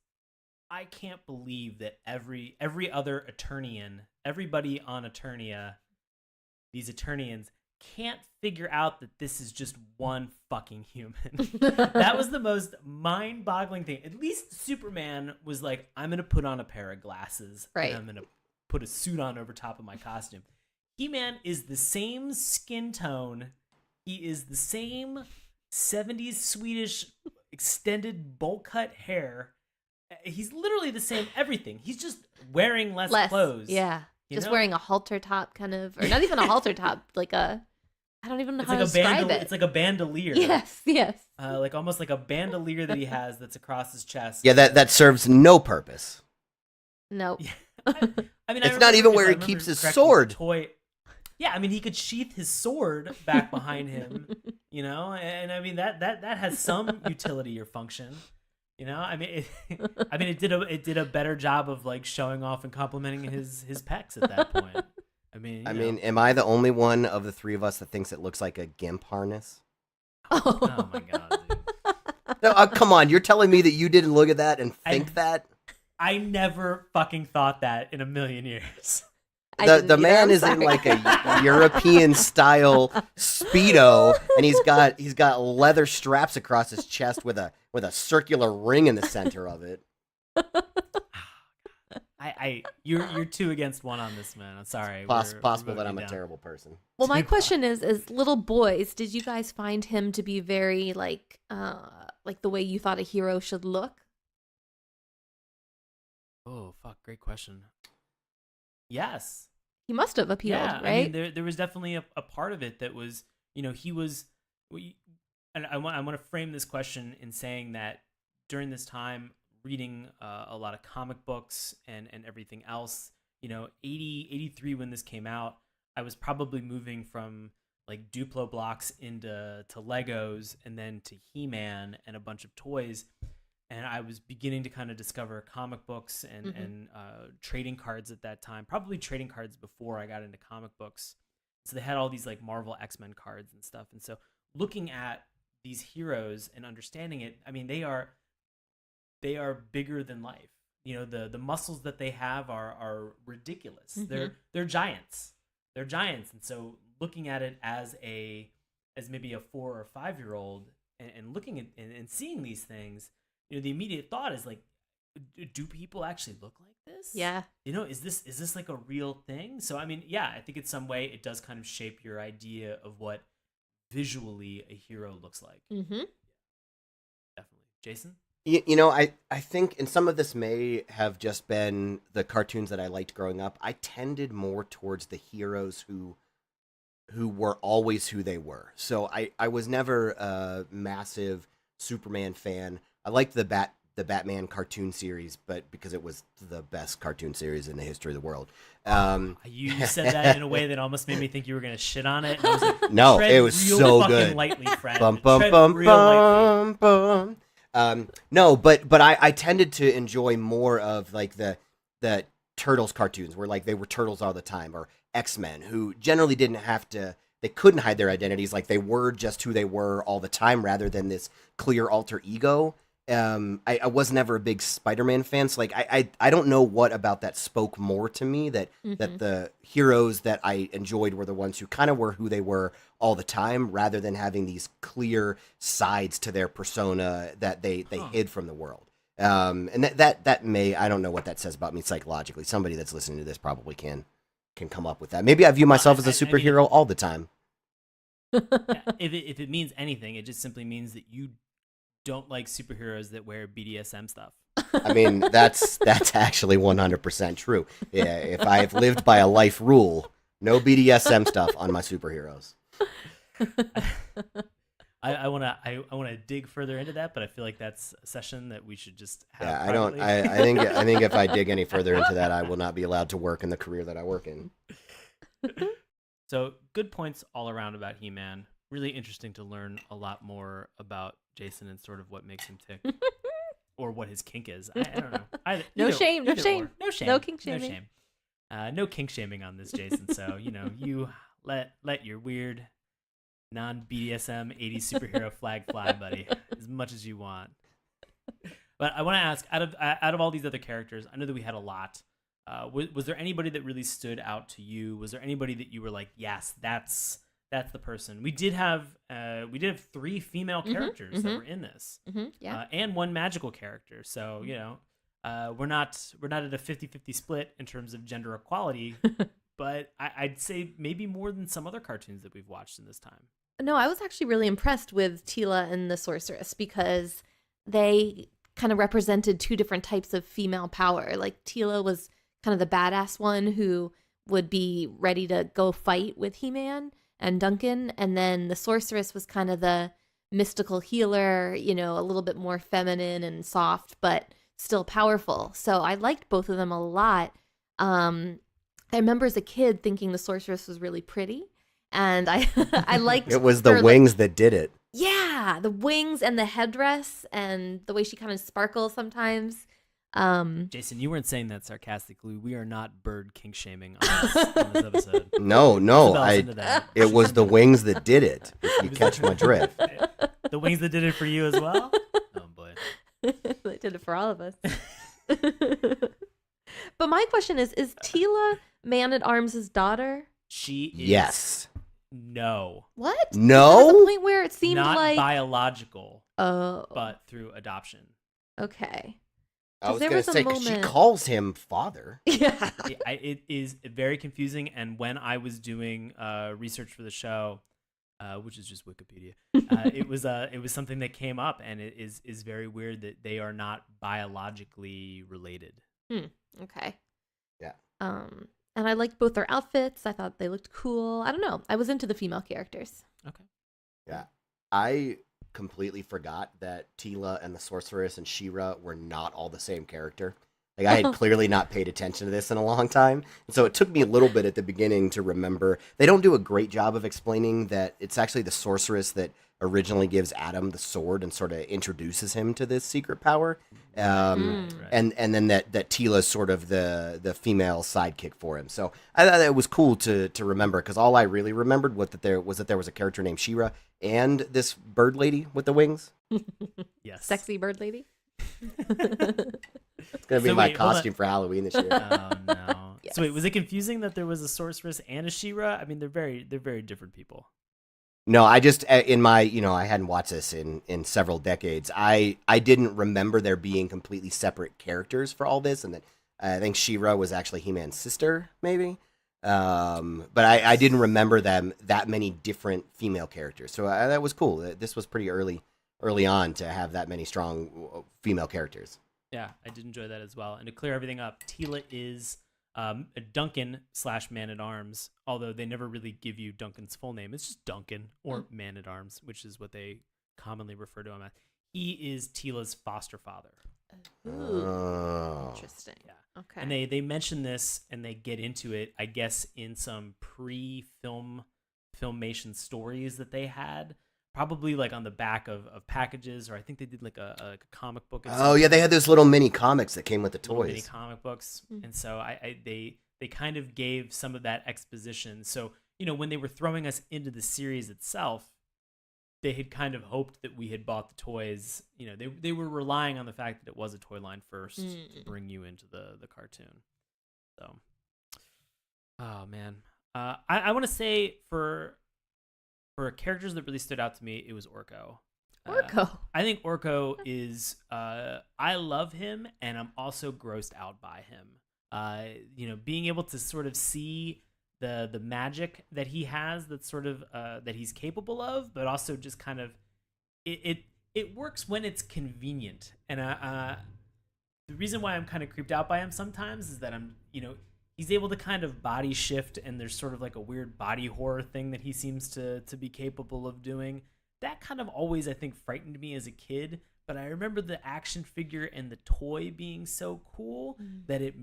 I can't believe that every other Eternian, everybody on Eternia, these Eternians can't figure out that this is just one fucking human. That was the most mind-boggling thing. At least Superman was like, I'm going to put on a pair of glasses. Right. And I'm going to put a suit on over top of my costume. He-Man is the same skin tone. He is the same 70s Swedish extended bowl cut hair. He's literally the same everything. He's just wearing less clothes. Yeah. Just wearing a halter top kind of, or not even a halter top, like I don't even know how to describe it. It's like a bandolier. Yes. Like almost like a bandolier that he has that's across his chest. Yeah, that serves no purpose. Nope. Yeah. It's not even where he keeps his sword. Toy. Yeah, I mean, he could sheath his sword back behind him, and I mean that has some utility or function, I mean, it did a better job of like showing off and complimenting his pecs at that point. I mean, I mean, am I the only one of the three of us that thinks it looks like a GIMP harness? oh my god, dude. No, come on, you're telling me that you didn't look at that and think that? I never fucking thought that in a million years. The man is in like a European style Speedo, and he's got leather straps across his chest with a circular ring in the center of it. You're 2 against 1 on this, man. I'm sorry. Possible that I'm a terrible person. Well, my question is, as little boys, did you guys find him to be very like the way you thought a hero should look? Oh, fuck, great question. Yes. He must have appealed, yeah, right? I mean, there was definitely a part of it that was, he was, and I want to frame this question in saying that during this time, reading a lot of comic books and everything else, 83 when this came out, I was probably moving from like Duplo blocks into Legos and then to HeMan and a bunch of toys. And I was beginning to kind of discover comic books and trading cards at that time, probably trading cards before I got into comic books. So they had all these like Marvel X-Men cards and stuff. And so looking at these heroes and understanding it, I mean, they are bigger than life. The muscles that they have are ridiculous. Mm-hmm. They're giants. They're giants. And so looking at it as maybe a 4 or 5-year-old and looking at and seeing these things, the immediate thought is like, do people actually look like this? Yeah. Is this like a real thing? So I mean, yeah, I think in some way it does kind of shape your idea of what visually a hero looks like. Mm-hmm. Definitely. Jason? I think, and some of this may have just been the cartoons that I liked growing up, I tended more towards the heroes who were always who they were. So I was never a massive Superman fan. I liked the Batman cartoon series, but because it was the best cartoon series in the history of the world. You said that in a way that almost made me think you were going to shit on it. And I was like, no, it was so good. Lightly, friend. Bum, bum, bum, bum, bum. No, but I tended to enjoy more of like the Turtles cartoons where like they were turtles all the time, or X-Men, who generally they couldn't hide their identities, like they were just who they were all the time rather than this clear alter ego. I was never a big Spider-Man fan, so like I don't know what about that spoke more to me that the heroes that I enjoyed were the ones who kind of were who they were all the time rather than having these clear sides to their persona that they hid from the world. And that may, I don't know what that says about me psychologically. Somebody that's listening to this probably can come up with that. Maybe I view myself as a superhero all the time. If it means anything, it just simply means that you don't like superheroes that wear BDSM stuff. I mean, that's actually 100% true. Yeah, if I've lived by a life rule, no BDSM stuff on my superheroes. I want to dig further into that, but I feel like that's a session that we should just have. Yeah, privately. I think if I dig any further into that, I will not be allowed to work in the career that I work in. So good points all around about He-Man. Really interesting to learn a lot more about Jason and sort of what makes him tick, or what his kink is. I don't know. No shame. No shame. No kink shaming. No shame. No kink shaming on this, Jason. So you let your weird non-BDSM 80s superhero flag fly, buddy, as much as you want. But I want to ask, out of all these other characters, I know that we had a lot. Was there anybody that really stood out to you? Was there anybody that you were like, yes, that's the person? We did have 3 female characters that were in this, yeah, and 1 magical character. So we're not at a 50-50 split in terms of gender equality, but I'd say maybe more than some other cartoons that we've watched in this time. No, I was actually really impressed with Teela and the Sorceress because they kind of represented 2 different types of female power. Like Teela was kind of the badass one who would be ready to go fight with He-Man and Duncan, and then the Sorceress was kind of the mystical healer, a little bit more feminine and soft, but still powerful. So I liked both of them a lot. I remember as a kid thinking the Sorceress was really pretty, and I liked it was the wings that did it. Yeah, the wings and the headdress and the way she kind of sparkles sometimes. Jason, you weren't saying that sarcastically. We are not bird kink shaming on this episode. No, Isabel's into that. it was the wings that did it. If you catch my drift. The wings that did it for you as well? Oh, boy. They did it for all of us. But my question is Teela Man-at-Arms' daughter? She is. Yes. No. What? No? There was a point where it seemed Not like biological, oh, but through adoption. okay. I was there going was to a say, 'cause she moment- calls him father. Yeah. It is very confusing. And when I was doing research for the show, which is just Wikipedia, it was something that came up, and it is very weird that they are not biologically related. Okay. Yeah. And I liked both their outfits. I thought they looked cool. I don't know. I was into the female characters. Okay. Yeah. I completely forgot that Teela and the Sorceress and She-Ra were not all the same character. Like, I had clearly not paid attention to this in a long time. And so it took me a little bit at the beginning to remember. They don't do a great job of explaining that it's actually the Sorceress that originally gives Adam the sword and sort of introduces him to this secret power. Right. And then that Teela's sort of the female sidekick for him. So I thought it was cool to remember, because all I really remembered was that there was a character named She-Ra and this bird lady with the wings. Yes. Sexy bird lady. It's going to be So my wait, hold on. costume for Halloween this year. Oh no. Yes. So wait, was it confusing that there was a sorceress and a She-Ra? I mean, they're very different people. No, I just, in my, I hadn't watched this in several decades. I didn't remember there being completely separate characters for all this, and that I think She-Ra was actually He-Man's sister, maybe. But I didn't remember them that many different female characters. So that was cool. This was pretty early on to have that many strong female characters. Yeah, I did enjoy that as well. And to clear everything up, Teela is a Duncan / Man-at-Arms, although they never really give you Duncan's full name. It's just Duncan or Man-at-Arms, which is what they commonly refer to him as. He is Teela's foster father. Ooh. Oh. Interesting. Yeah. Okay. And they mention this and they get into it, I guess, in some filmation stories that they had. Probably like on the back of packages, or I think they did like a comic book. Oh yeah, they had those little mini comics that came with the little mini toys. comic books, Mm. and so they kind of gave some of that exposition. So when they were throwing us into the series itself, they had kind of hoped that we had bought the toys. They were relying on the fact that it was a toy line first to bring you into the cartoon. So, oh man, I want to say for characters that really stood out to me, it was Orko. Orko. I think Orko is, I love him, and I'm also grossed out by him. Being able to sort of see the magic that he has, that's sort of that he's capable of, but also just kind of it works when it's convenient. And the reason why I'm kind of creeped out by him sometimes is that he's able to kind of body shift, and there's sort of like a weird body horror thing that he seems to be capable of doing. That kind of always, I think, frightened me as a kid. But I remember the action figure and the toy being so cool that it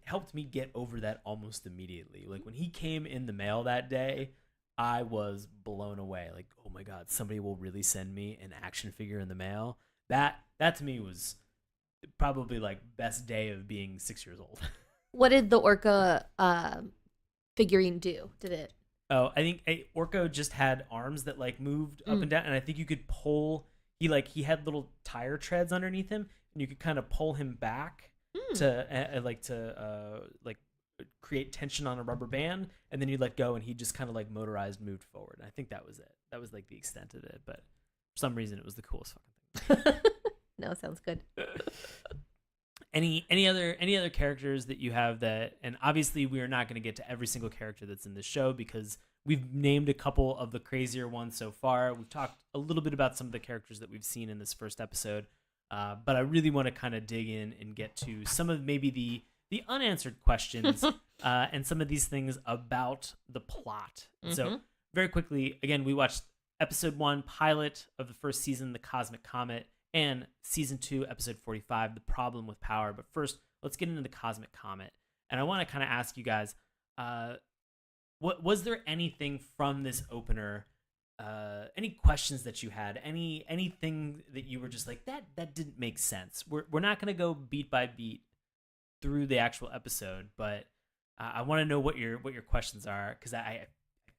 helped me get over that almost immediately. Like when he came in the mail that day, I was blown away. Like, oh my God, somebody will really send me an action figure in the mail. That to me was probably like best day of being 6 years old. What did the Orca figurine do? Did it? Oh, I think Orko just had arms that like moved up and down, and I think you could pull. He had little tire treads underneath him, and you could kind of pull him back to create tension on a rubber band, and then you let go, and he just kind of like motorized moved forward. And I think that was it. That was like the extent of it, but for some reason it was the coolest fucking thing. No, sounds good. Any other characters that you have that, and obviously we are not going to get to every single character that's in this show because we've named a couple of the crazier ones so far. We've talked a little bit about some of the characters that we've seen in this first episode, but I really want to kind of dig in and get to some of maybe the unanswered questions and some of these things about the plot. Mm-hmm. So very quickly, again, we watched episode 1 pilot of the first season, The Cosmic Comet, and season 2, episode 45, The Problem with Power. But first, let's get into The Cosmic Comet. And I want to kind of ask you guys, what was there anything from this opener any questions that you had, anything that you were just like that didn't make sense. We're not gonna go beat by beat through the actual episode, but I want to know what your questions are, because I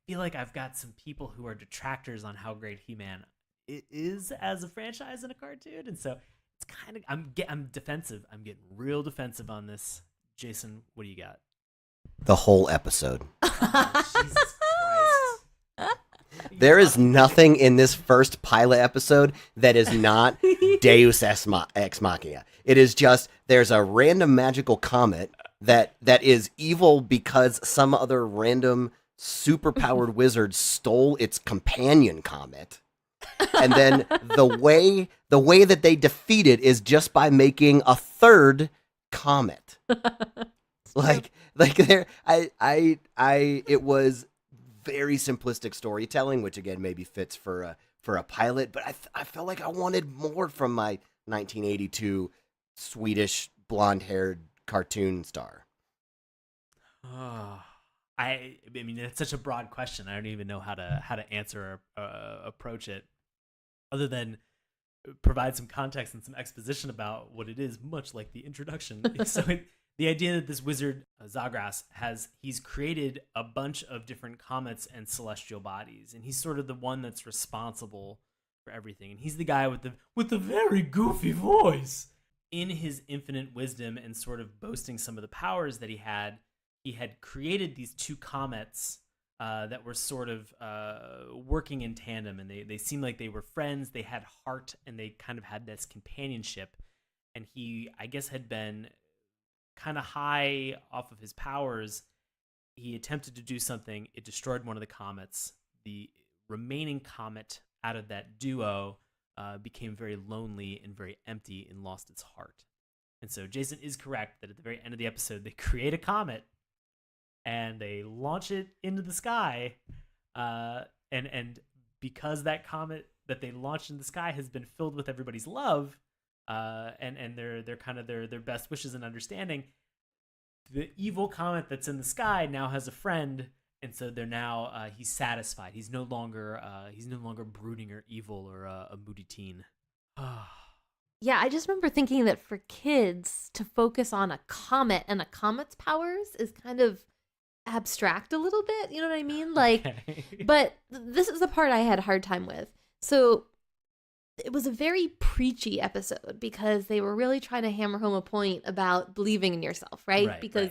feel like I've got some people who are detractors on how great He-Man is as a franchise and a cartoon, and so it's kind of I'm defensive. I'm getting real defensive on this. Jason, what do you got? The whole episode. Oh, Jesus Christ. There is nothing in this first pilot episode that is not Deus Ex Machina. It is just, there's a random magical comet that is evil because some other random superpowered wizard stole its companion comet. And then the way that they defeat it is just by making a third comet. Like there, it was very simplistic storytelling, which again maybe fits for a pilot. But I felt like I wanted more from my 1982 Swedish blonde-haired cartoon star. Oh, I mean, it's such a broad question. I don't even know how to answer or approach it, other than provide some context and some exposition about what it is, much like the introduction. So the idea that this wizard, Zagras, he's created a bunch of different comets and celestial bodies, and he's sort of the one that's responsible for everything. And he's the guy with the very goofy voice. In his infinite wisdom and sort of boasting some of the powers that he had created these two comets that were sort of working in tandem, and they seemed like they were friends. They had heart, and they kind of had this companionship. And he, I guess, had been kind of high off of his powers. He attempted to do something. It destroyed one of the comets. The remaining comet out of that duo became very lonely and very empty and lost its heart. And so Jason is correct that at the very end of the episode, they create a comet and they launch it into the sky. And because that comet that they launched in the sky has been filled with everybody's love, and their kind of their best wishes and understanding, the evil comet that's in the sky now has a friend, and so they're now he's satisfied. He's no longer brooding or evil or a moody teen. Yeah, I just remember thinking that for kids to focus on a comet and a comet's powers is kind of abstract a little bit. You know what I mean? Like, Okay. but this is the part I had a hard time with. So it was a very preachy episode because they were really trying to hammer home a point about believing in yourself, right? Because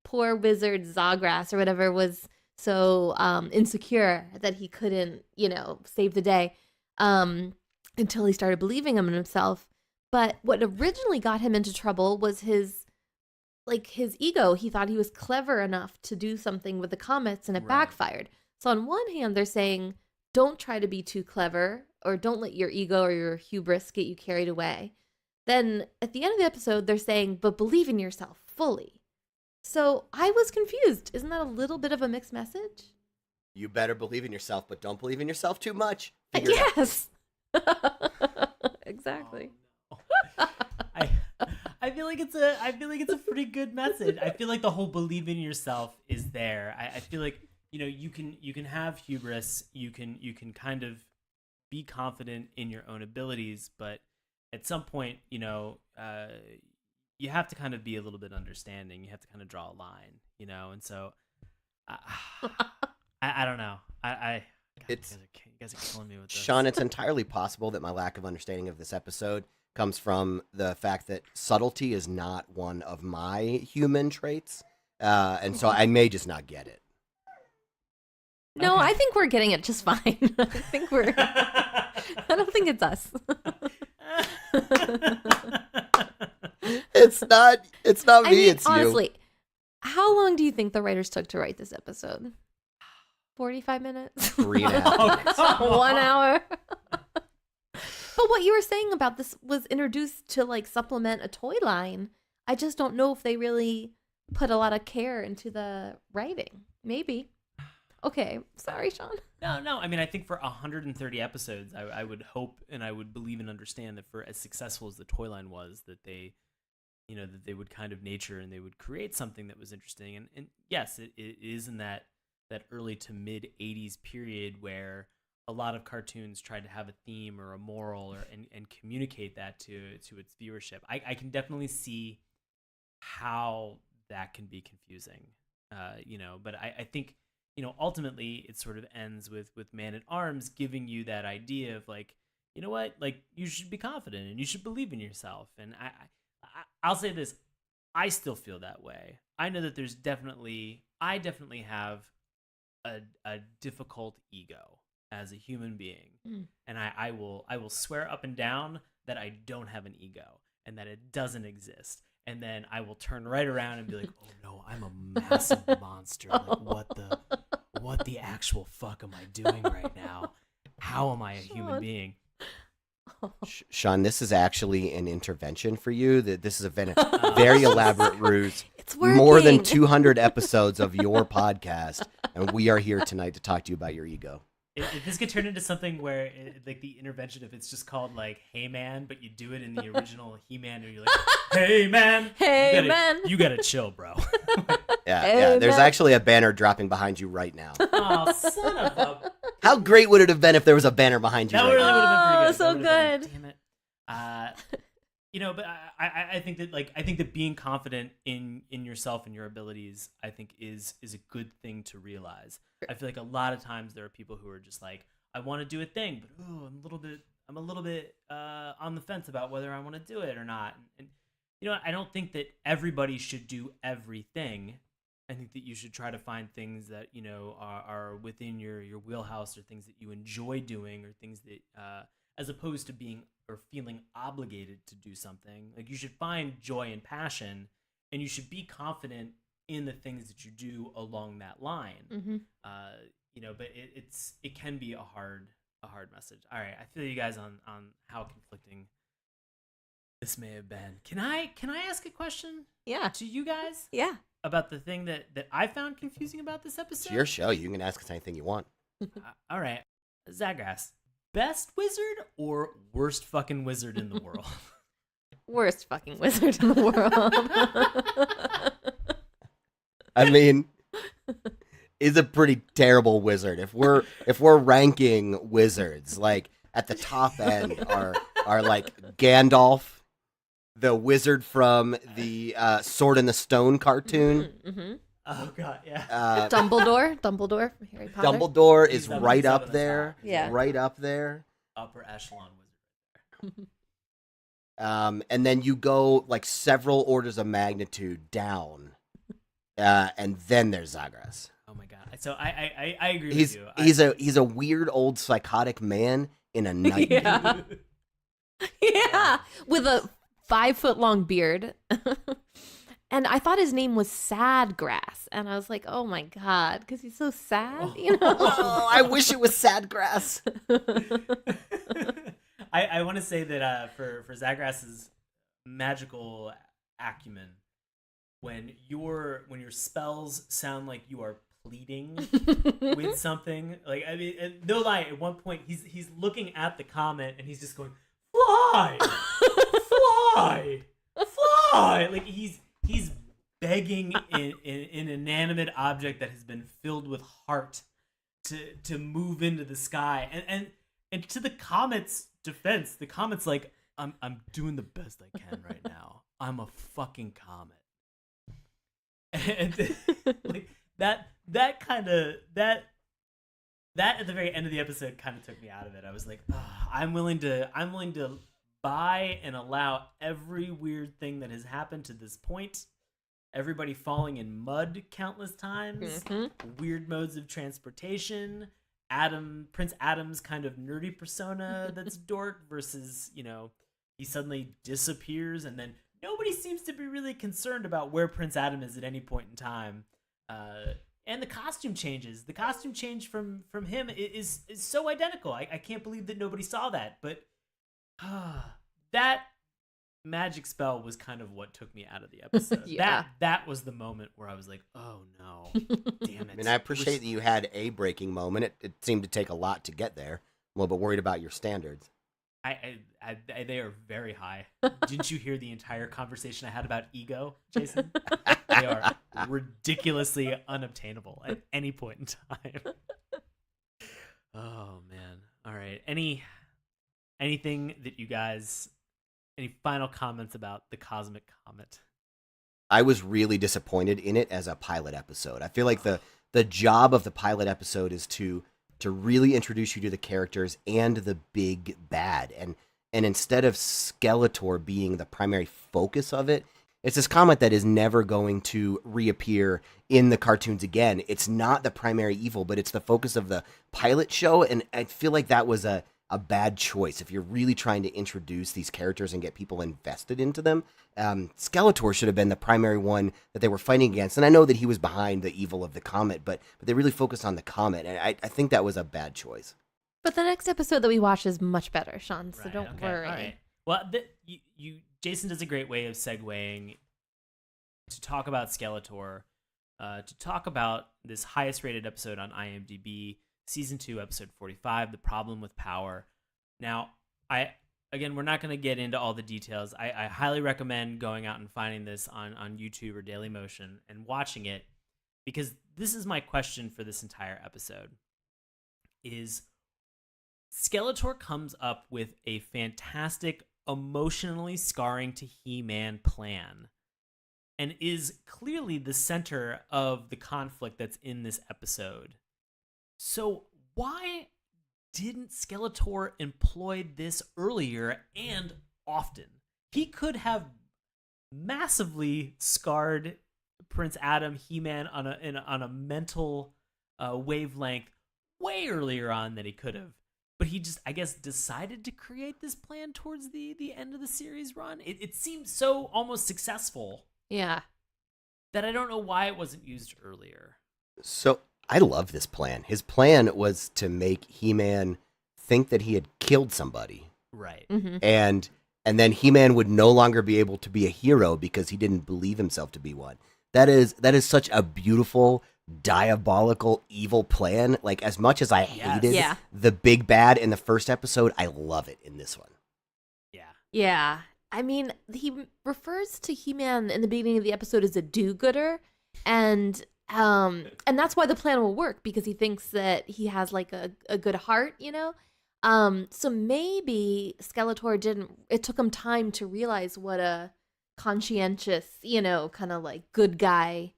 poor wizard Zagras or whatever was so insecure that he couldn't, save the day until he started believing in himself. But what originally got him into trouble was his ego. He thought he was clever enough to do something with the comets, and it backfired. So on one hand, they're saying, don't try to be too clever, or don't let your ego or your hubris get you carried away. Then at the end of the episode, they're saying, but believe in yourself fully. So I was confused. Isn't that a little bit of a mixed message? You better believe in yourself, but don't believe in yourself too much. Yes. Exactly. Oh, no. I feel like it's a pretty good message. I feel like the whole believe in yourself is there. I feel like, you can have hubris, you can kind of be confident in your own abilities, but at some point, you have to kind of be a little bit understanding. You have to kind of draw a line, and so I don't know. You guys are killing me with this. Sean, it's entirely possible that my lack of understanding of this episode comes from the fact that subtlety is not one of my human traits, and so I may just not get it. No, Okay. I think we're getting it just fine. I don't think it's us. It's not me, I mean, it's honestly, you. how long do you think the writers took to write this episode? 45 minutes? 3.5. 1 hour? But what you were saying about this was introduced to supplement a toy line. I just don't know if they really put a lot of care into the writing. Maybe. Okay, sorry, Sean. No. I mean, I think for 130 episodes, I would hope and I would believe and understand that for as successful as the toy line was, that they, that they would kind of nature and they would create something that was interesting. And yes, it is in that early to mid 80s period where a lot of cartoons tried to have a theme or a moral and communicate that to its viewership. I can definitely see how that can be confusing, but I think, ultimately it sort of ends with Man at Arms giving you that idea of like, you know what, like you should be confident and you should believe in yourself. And I'll say this, I still feel that way. I know that I definitely have a difficult ego as a human being. And I will swear up and down that I don't have an ego and that it doesn't exist. And then I will turn right around and be like, oh no, I'm a massive monster. Like what the actual fuck am I doing right now? How am I a human being? Sean, this is actually an intervention for you. This is a very elaborate ruse. It's working. More than 200 episodes of your podcast, and we are here tonight to talk to you about your ego. If this could turn into something where, like the intervention, if it's just called like HeMan, but you do it in the original HeMan, and you're like, hey man, you gotta chill, bro. Yeah. There's actually a banner dropping behind you right now. Oh, son of a... How great would it have been if there was a banner behind you? That right really now? would have been pretty good. So good. Damn it. But I think that being confident in yourself and your abilities, I think is a good thing to realize. I feel like a lot of times there are people who are just like, I want to do a thing, but I'm a little bit on the fence about whether I want to do it or not. And I don't think that everybody should do everything. I think that you should try to find things that are within your wheelhouse, or things that you enjoy doing, or things that as opposed to being or feeling obligated to do something. Like, you should find joy and passion, and you should be confident in the things that you do along that line. Mm-hmm. But it can be a hard message. All right, I feel you guys on how conflicting this may have been. Can I ask a question? Yeah. To you guys? Yeah. About the thing that I found confusing about this episode? It's your show. You can ask us anything you want. All right. Zagras, best wizard or worst fucking wizard in the world? Worst fucking wizard in the world. I mean, is a pretty terrible wizard. If we're ranking wizards, like at the top end are like Gandalf, the wizard from the Sword in the Stone cartoon. Mm-hmm. Oh god, yeah. Dumbledore from Harry Potter. Dumbledore is He's right up up in the there. top. Yeah. Right up there. Upper echelon wizard. And then you go like several orders of magnitude down, and then there's Zagras. Oh my god. So I agree He's with you. he's a weird old psychotic man in a nightmare. Yeah. Yeah, with a 5-foot-long beard. And I thought his name was Sadgrass, and I was like, "Oh my god," because he's so sad, Oh, I wish it was Sadgrass. I want to say that for Zagras's magical acumen, when your spells sound like you are pleading with something, like, I mean, and no lie, at one point he's looking at the comet and he's just going, fly, fly, fly, like he's begging an inanimate object that has been filled with heart to move into the sky, and to the comet's defense, the comet's like, I'm doing the best I can right now. I'm a fucking comet. And like that at the very end of the episode kind of took me out of it. I was like, I'm willing to buy and allow every weird thing that has happened to this point. Everybody falling in mud countless times, weird modes of transportation, Prince Adam's kind of nerdy persona that's dork versus, he suddenly disappears, and then nobody seems to be really concerned about where Prince Adam is at any point in time. And the costume changes. The costume change from him is so identical. I can't believe that nobody saw that. But that magic spell was kind of what took me out of the episode. Yeah. That was the moment where I was like, oh no, damn it. I mean, I appreciate that you had a breaking moment. It seemed to take a lot to get there. I'm a little bit worried about your standards. They are very high. Didn't you hear the entire conversation I had about ego, Jason? They are ridiculously unobtainable at any point in time. Oh man. All right. Anything that you guys, any final comments about the Cosmic Comet? I was really disappointed in it as a pilot episode. I feel like the job of the pilot episode is to really introduce you to the characters and the big bad. And instead of Skeletor being the primary focus of it, it's this comet that is never going to reappear in the cartoons again. It's not the primary evil, but it's the focus of the pilot show. And I feel like that was a bad choice if you're really trying to introduce these characters and get people invested into them. Skeletor should have been the primary one that they were fighting against. And I know that he was behind the evil of the comet, but they really focused on the comet. And I think that was a bad choice. But the next episode that we watch is much better, Sean, so don't worry. All right. Well, Jason does a great way of segueing to talk about Skeletor, to talk about this highest rated episode on IMDb, Season 2, Episode 45, The Problem with Power. Now, we're not going to get into all the details. I highly recommend going out and finding this on YouTube or Dailymotion and watching it, because this is my question for this entire episode, is Skeletor comes up with a fantastic, emotionally scarring to He-Man plan and is clearly the center of the conflict that's in this episode. So why didn't Skeletor employ this earlier and often? He could have massively scarred Prince Adam, He-Man on a mental wavelength way earlier on than he could have. But he just, I guess, decided to create this plan towards the end of the series run. It seemed so almost successful. Yeah. That I don't know why it wasn't used earlier. So I love this plan. His plan was to make He-Man think that he had killed somebody. Right. Mm-hmm. And then He-Man would no longer be able to be a hero because he didn't believe himself to be one. That is such a beautiful, diabolical, evil plan. Like, as much as I hated the big bad in the first episode, I love it in this one. Yeah. Yeah. I mean, he refers to He-Man in the beginning of the episode as a do-gooder, and that's why the plan will work, because he thinks that he has like a good heart, you know? So maybe Skeletor it took him time to realize what a conscientious, you know, kind of like good guy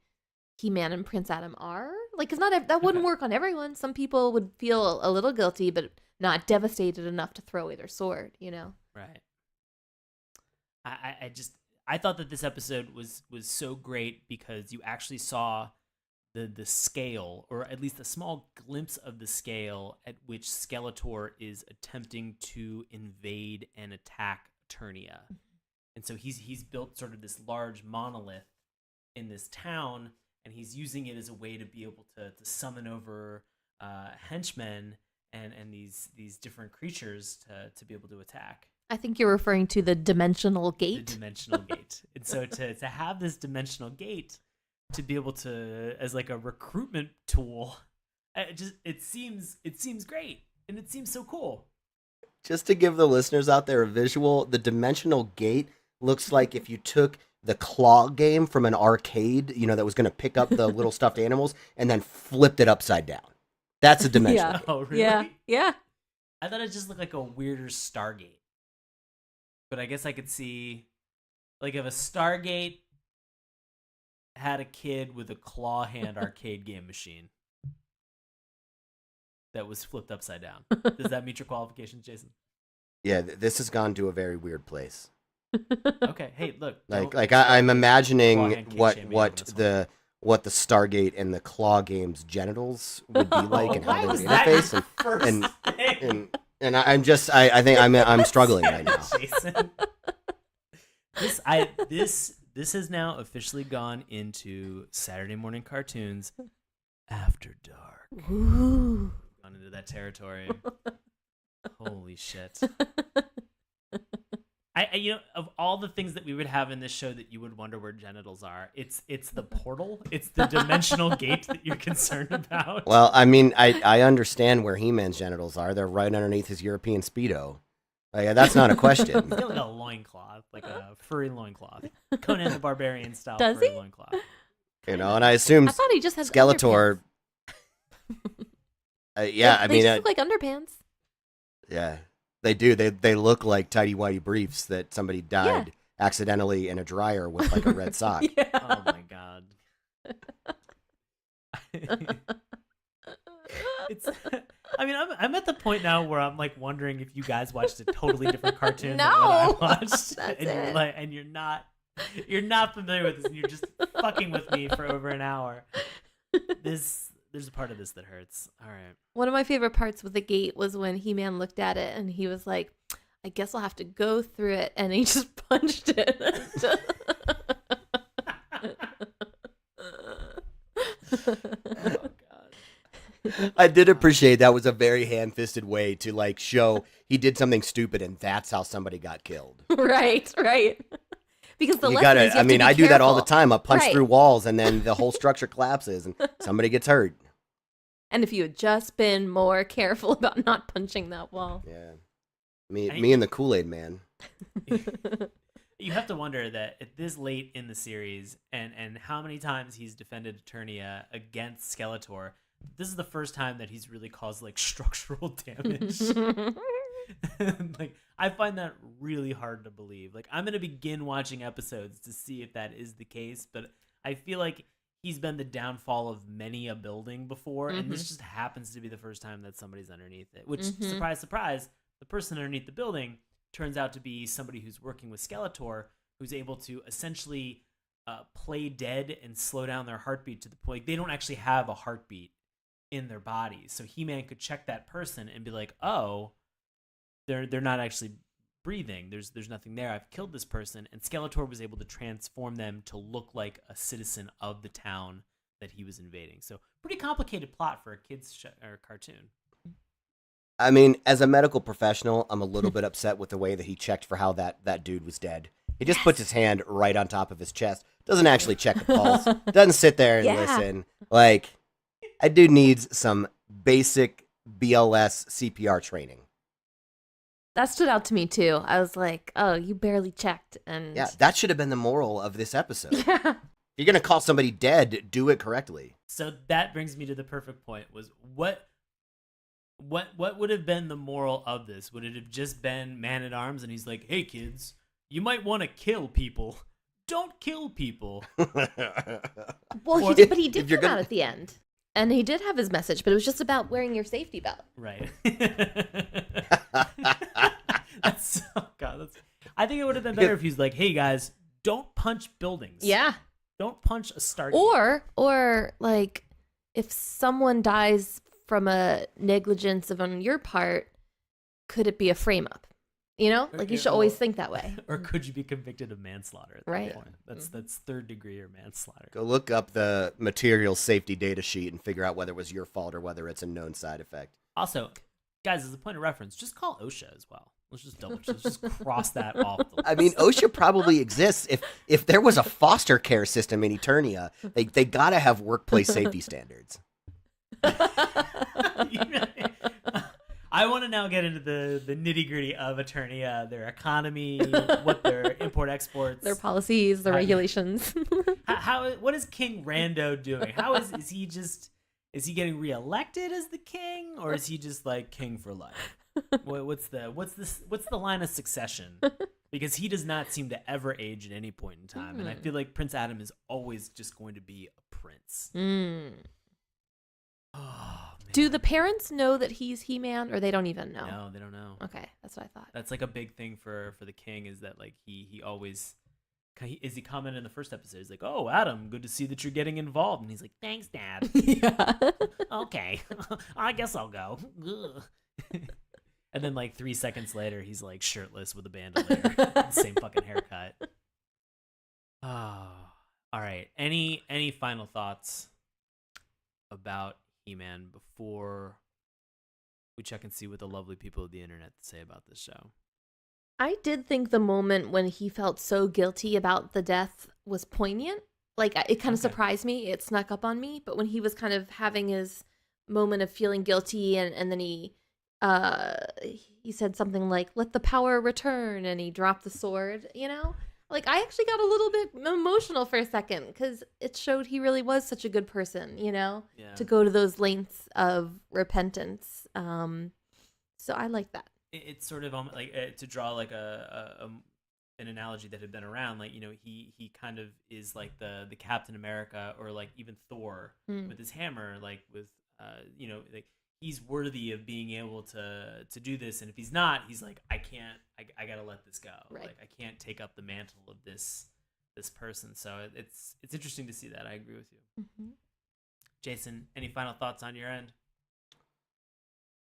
He-Man and Prince Adam are. Like, cause that wouldn't work on everyone. Some people would feel a little guilty, but not devastated enough to throw away their sword, you know? Right. I thought that this episode was so great because you actually saw the scale, or at least a small glimpse of the scale at which Skeletor is attempting to invade and attack Eternia. And so he's built sort of this large monolith in this town, and he's using it as a way to be able to summon over henchmen and these different creatures to be able to attack. I think you're referring to the dimensional gate. The dimensional gate. And so to have this dimensional gate to be able to, as like a recruitment tool, it seems great, and it seems so cool. Just to give the listeners out there a visual, the dimensional gate looks like if you took the claw game from an arcade, you know, that was going to pick up the little stuffed animals and then flipped it upside down. That's a dimensional gate. Oh, really? Yeah. I thought it just looked like a weirder Stargate. But I guess I could see, like, if a Stargate had a kid with a claw hand arcade game machine that was flipped upside down. Does that meet your qualifications, Jason? Yeah, this has gone to a very weird place. Okay, hey, look. I'm imagining what the Stargate and the claw game's genitals would be like, and how they would interface. And I think I'm struggling right now. Jason. This has now officially gone into Saturday morning cartoons after dark. Ooh. Gone into that territory. Holy shit. Of all the things that we would have in this show that you would wonder where genitals are, it's the portal, it's the dimensional gate that you're concerned about. Well, I mean, I understand where He-Man's genitals are. They're right underneath his European Speedo. Yeah, that's not a question. He's got like a loincloth, like a furry loincloth. Conan the Barbarian style Does furry he? loincloth. You know, and I assume I thought he just has Skeletor. Yeah, I They mean, just look like underpants. yeah, they do. They look like tidy whitey briefs that somebody died accidentally in a dryer with like a red sock. Yeah. Oh my god. It's. I mean, I'm at the point now where I'm like wondering if you guys watched a totally different cartoon than what I No! watched, That's and you're it. like, and you're not familiar with this, and you're just fucking with me for over an hour. There's a part of this that hurts. All right. One of my favorite parts with the gate was when He-Man looked at it and he was like, I guess I'll have to go through it. And he just punched it. Oh god. I did appreciate that was a very ham-fisted way to like show he did something stupid and that's how somebody got killed. Right. Because the You lesson gotta. is you I have mean, to be I do that all the careful. time. I punch Right. through walls and then the whole structure collapses and somebody gets hurt. And if you had just been more careful about not punching that wall. Yeah, me and the Kool-Aid Man. You have to wonder that at this late in the series, and how many times he's defended Eternia against Skeletor, this is the first time that he's really caused like structural damage. Like, I find that really hard to believe. Like, I'm gonna begin watching episodes to see if that is the case, but I feel like he's been the downfall of many a building before, and this just happens to be the first time that somebody's underneath it. Which, surprise, surprise, the person underneath the building turns out to be somebody who's working with Skeletor, who's able to essentially play dead and slow down their heartbeat to the point they don't actually have a heartbeat in their bodies. So He-Man could check that person and be like, oh, they're not actually breathing. There's nothing there. I've killed this person. And Skeletor was able to transform them to look like a citizen of the town that he was invading. So pretty complicated plot for a kid's or cartoon. I mean, as a medical professional, I'm a little bit upset with the way that he checked for how that dude was dead. He just puts his hand right on top of his chest. Doesn't actually check the pulse. Doesn't sit there and Yeah. listen. Like, that dude needs some basic BLS CPR training. That stood out to me too. I was like, oh, you barely checked. And Yeah, that should have been the moral of this episode. If Yeah. you're going to call somebody dead, do it correctly. So that brings me to the perfect point. Was what would have been the moral of this? Would it have just been Man-at-Arms and he's like, hey kids, you might want to kill people. Don't kill people. Well, Or- but he did if you're come gonna- out at the end. And he did have his message, but it was just about wearing your safety belt. Right. That's, oh God, I think it would have been better if he's like, hey guys, don't punch buildings. Yeah. Don't punch a Stargate. Or like if someone dies from a negligence on your part, could it be a frame up? You know? Like you should always think that way. Or could you be convicted of manslaughter at that Right. point? That's third degree or manslaughter. Go look up the material safety data sheet and figure out whether it was your fault or whether it's a known side effect. Also, guys, as a point of reference, just call OSHA as well. Let's just cross that off the list. I mean, OSHA probably exists. If there was a foster care system in Eternia, they gotta have workplace safety standards. I want to now get into the nitty gritty of Eternia, their economy, what their import exports, Their policies, their regulations. what is King Rando doing? How is he getting reelected as the king, or is he just like king for life? What's the line of succession? Because he does not seem to ever age at any point in time, and I feel like Prince Adam is always just going to be a prince. Oh, man. Do the parents know that he's He-Man, or they don't even know? No, they don't know. Okay, that's what I thought. That's like a big thing for the king, is that like he always he commented in the first episode, he's like, oh Adam, good to see that you're getting involved, and he's like, thanks Dad. Yeah. Okay. I guess I'll go. And then like 3 seconds later he's like shirtless with a bandolier. Same fucking haircut. Oh, all right, any final thoughts about He-Man before we check and see what the lovely people of the internet say about this show? I did think the moment when he felt so guilty about the death was poignant. Like, it kind of surprised me. It snuck up on me. But when he was kind of having his moment of feeling guilty, and then he said something like, let the power return, and he dropped the sword, you know? Like, I actually got a little bit emotional for a second because it showed he really was such a good person, to go to those lengths of repentance. So I like that. It's sort of like to draw like an analogy that had been around, like, he kind of is like the Captain America, or like even Thor with his hammer, like with like he's worthy of being able to do this, and if he's not, he's like, I gotta let this go. Right. Like, I can't take up the mantle of this person. So it's interesting to see that. I agree with you. Mm-hmm. Jason, any final thoughts on your end?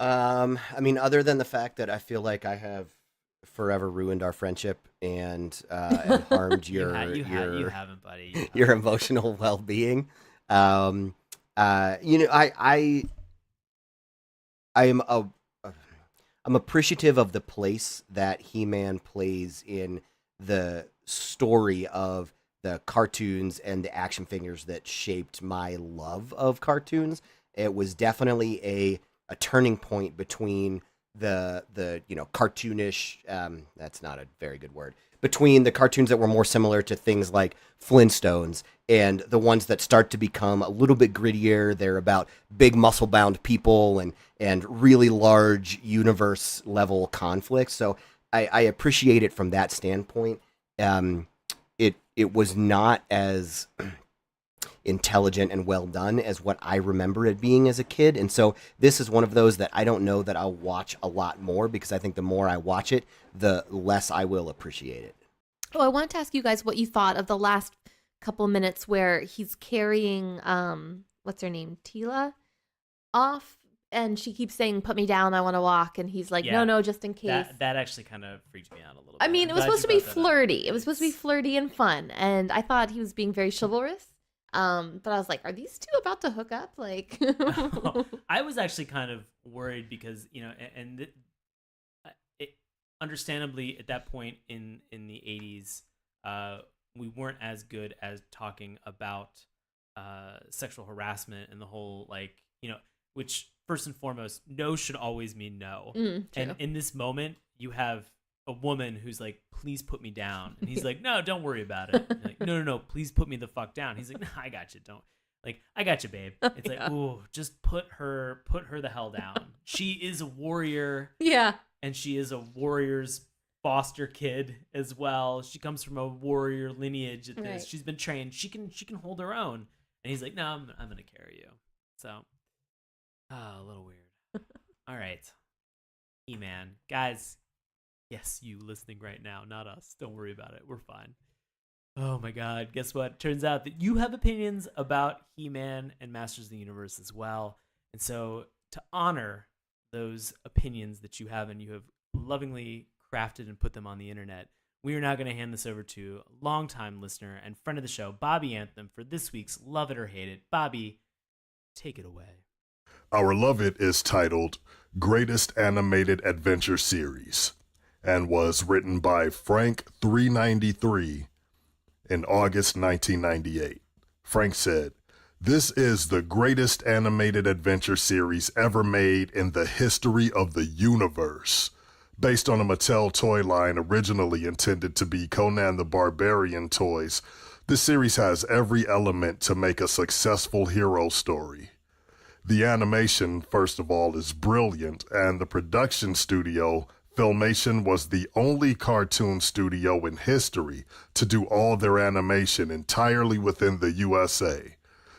I mean, other than the fact that I feel like I have forever ruined our friendship and harmed your you haven't, buddy. You your haven't. emotional well-being. I'm appreciative of the place that He-Man plays in the story of the cartoons and the action figures that shaped my love of cartoons. It was definitely a turning point between the cartoonish, that's not a very good word, between the cartoons that were more similar to things like Flintstones and the ones that start to become a little bit grittier. They're about big muscle-bound people and really large universe level conflicts. So I appreciate it from that standpoint. It was not as intelligent and well done as what I remember it being as a kid. And so this is one of those that I don't know that I'll watch a lot more, because I think the more I watch it, the less I will appreciate it. Oh, I wanted to ask you guys what you thought of the last couple minutes where he's carrying, what's her name, Teela, off, and she keeps saying, "Put me down, I want to walk," and he's like, "No, just in case." That actually kind of freaked me out a little bit. I mean, it was supposed to be flirty. It was supposed to be flirty and fun, and I thought he was being very chivalrous. But I was like, are these two about to hook up? Like, I was actually kind of worried because, understandably at that point in the 80s, we weren't as good as talking about sexual harassment and the whole, like, which first and foremost, no should always mean no. true. And in this moment, you have a woman who's like, "Please put me down," and he's like, "No, don't worry about it." And like, no, please put me the fuck down. He's like, "No, I got you. Don't, like, I got you, babe." It's like, ooh, just put her the hell down. She is a warrior. Yeah. And she is a warrior's foster kid as well. She comes from a warrior lineage at this. Right. She's been trained. She can hold her own. And he's like, "No, I'm gonna carry you." So, a little weird. All right, He-Man, guys. Yes, you listening right now, not us. Don't worry about it. We're fine. Oh my God. Guess what? Turns out that you have opinions about He-Man and Masters of the Universe as well. And so to honor those opinions that you have and you have lovingly crafted and put them on the internet, we are now going to hand this over to longtime listener and friend of the show, Bobby Anthem, for this week's Love It or Hate It. Bobby, take it away. Our Love It is titled Greatest Animated Adventure Series, and was written by Frank 393 in August 1998. Frank said, "This is the greatest animated adventure series ever made in the history of the universe. Based on a Mattel toy line originally intended to be Conan the Barbarian toys, this series has every element to make a successful hero story. The animation, first of all, is brilliant, and the production studio, Filmation, was the only cartoon studio in history to do all their animation entirely within the USA.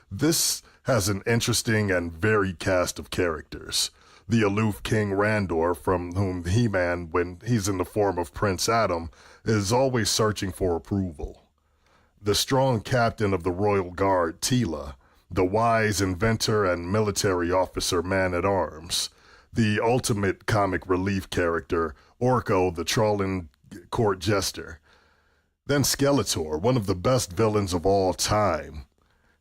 This has an interesting and varied cast of characters. The aloof King Randor, from whom He-Man, when he's in the form of Prince Adam, is always searching for approval. The strong captain of the Royal Guard, Teela, the wise inventor and military officer Man-at-Arms, the ultimate comic relief character, Orko, the trolling court jester. Then Skeletor, one of the best villains of all time.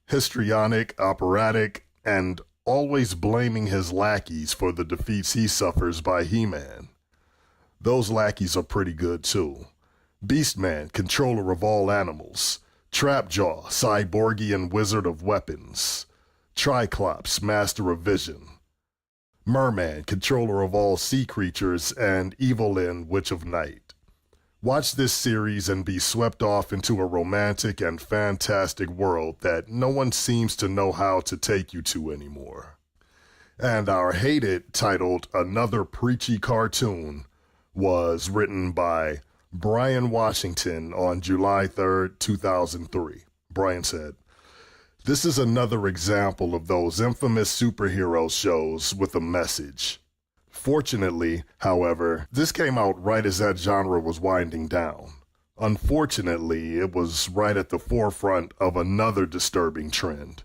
Histrionic, operatic, and always blaming his lackeys for the defeats he suffers by He-Man. Those lackeys are pretty good too. Beastman, controller of all animals. Trapjaw, cyborgian wizard of weapons. Triclops, master of vision. Merman, controller of all sea creatures, and Evelyn, witch of night. Watch this series and be swept off into a romantic and fantastic world that no one seems to know how to take you to anymore. And our Hate It, titled Another Preachy Cartoon, was written by Brian Washington on July 3rd, 2003. Brian said, "This is another example of those infamous superhero shows with a message. Fortunately, however, this came out right as that genre was winding down. Unfortunately, it was right at the forefront of another disturbing trend.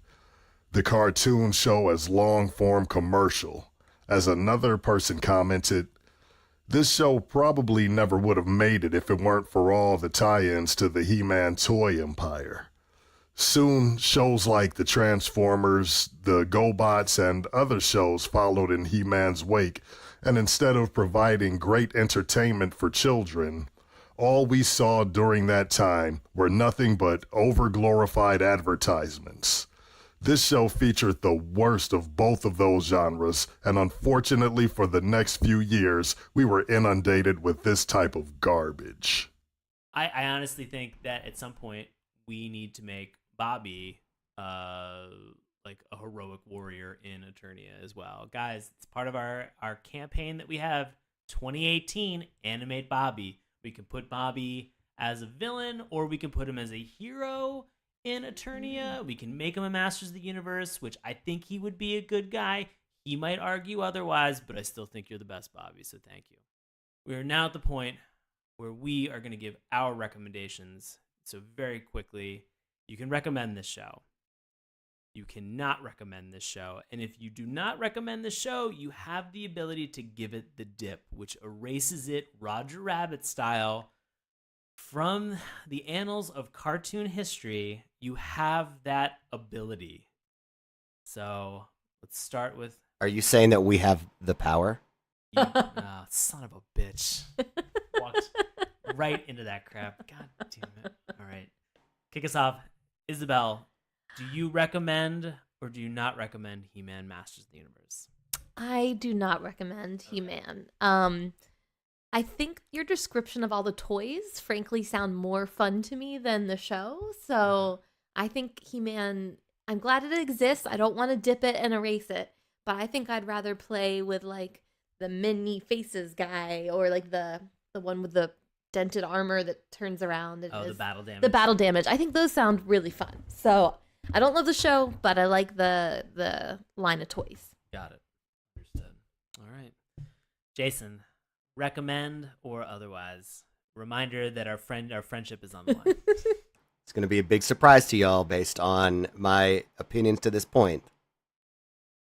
The cartoon show as long-form commercial. As another person commented, this show probably never would have made it if it weren't for all the tie-ins to the HeMan toy empire. Soon, shows like the Transformers, the GoBots, and other shows followed in HeMan's wake, and instead of providing great entertainment for children, all we saw during that time were nothing but over-glorified advertisements. This show featured the worst of both of those genres, and unfortunately for the next few years, we were inundated with this type of garbage." I honestly think that at some point we need to make Bobby like a heroic warrior in Eternia as well. Guys, it's part of our campaign that we have, 2018, Animate Bobby. We can put Bobby as a villain, or we can put him as a hero in Eternia. We can make him a Masters of the Universe, which I think he would be a good guy. He might argue otherwise, but I still think you're the best, Bobby, so thank you. We are now at the point where we are going to give our recommendations. So very quickly, you can recommend this show. You cannot recommend this show. And if you do not recommend this show, you have the ability to give it the dip, which erases it Roger Rabbit style from the annals of cartoon history. You have that ability. So let's start with... Are you saying that we have the power? You, oh, son of a bitch. Walked right into that crap. God damn it. All right. Kick us off. Isabel, do you recommend or do you not recommend He-Man Masters of the Universe? I do not recommend He-Man. I think your description of all the toys, frankly, sound more fun to me than the show. So I think He-Man, I'm glad it exists. I don't want to dip it and erase it. But I think I'd rather play with, like, the mini faces guy, or, like, the one with the dented armor that turns around. The battle damage. The battle damage. I think those sound really fun. So I don't love the show, but I like the line of toys. Got it. Understood. All right. Jason, recommend or otherwise? Reminder that our friendship is on the line. It's going to be a big surprise to y'all based on my opinions to this point.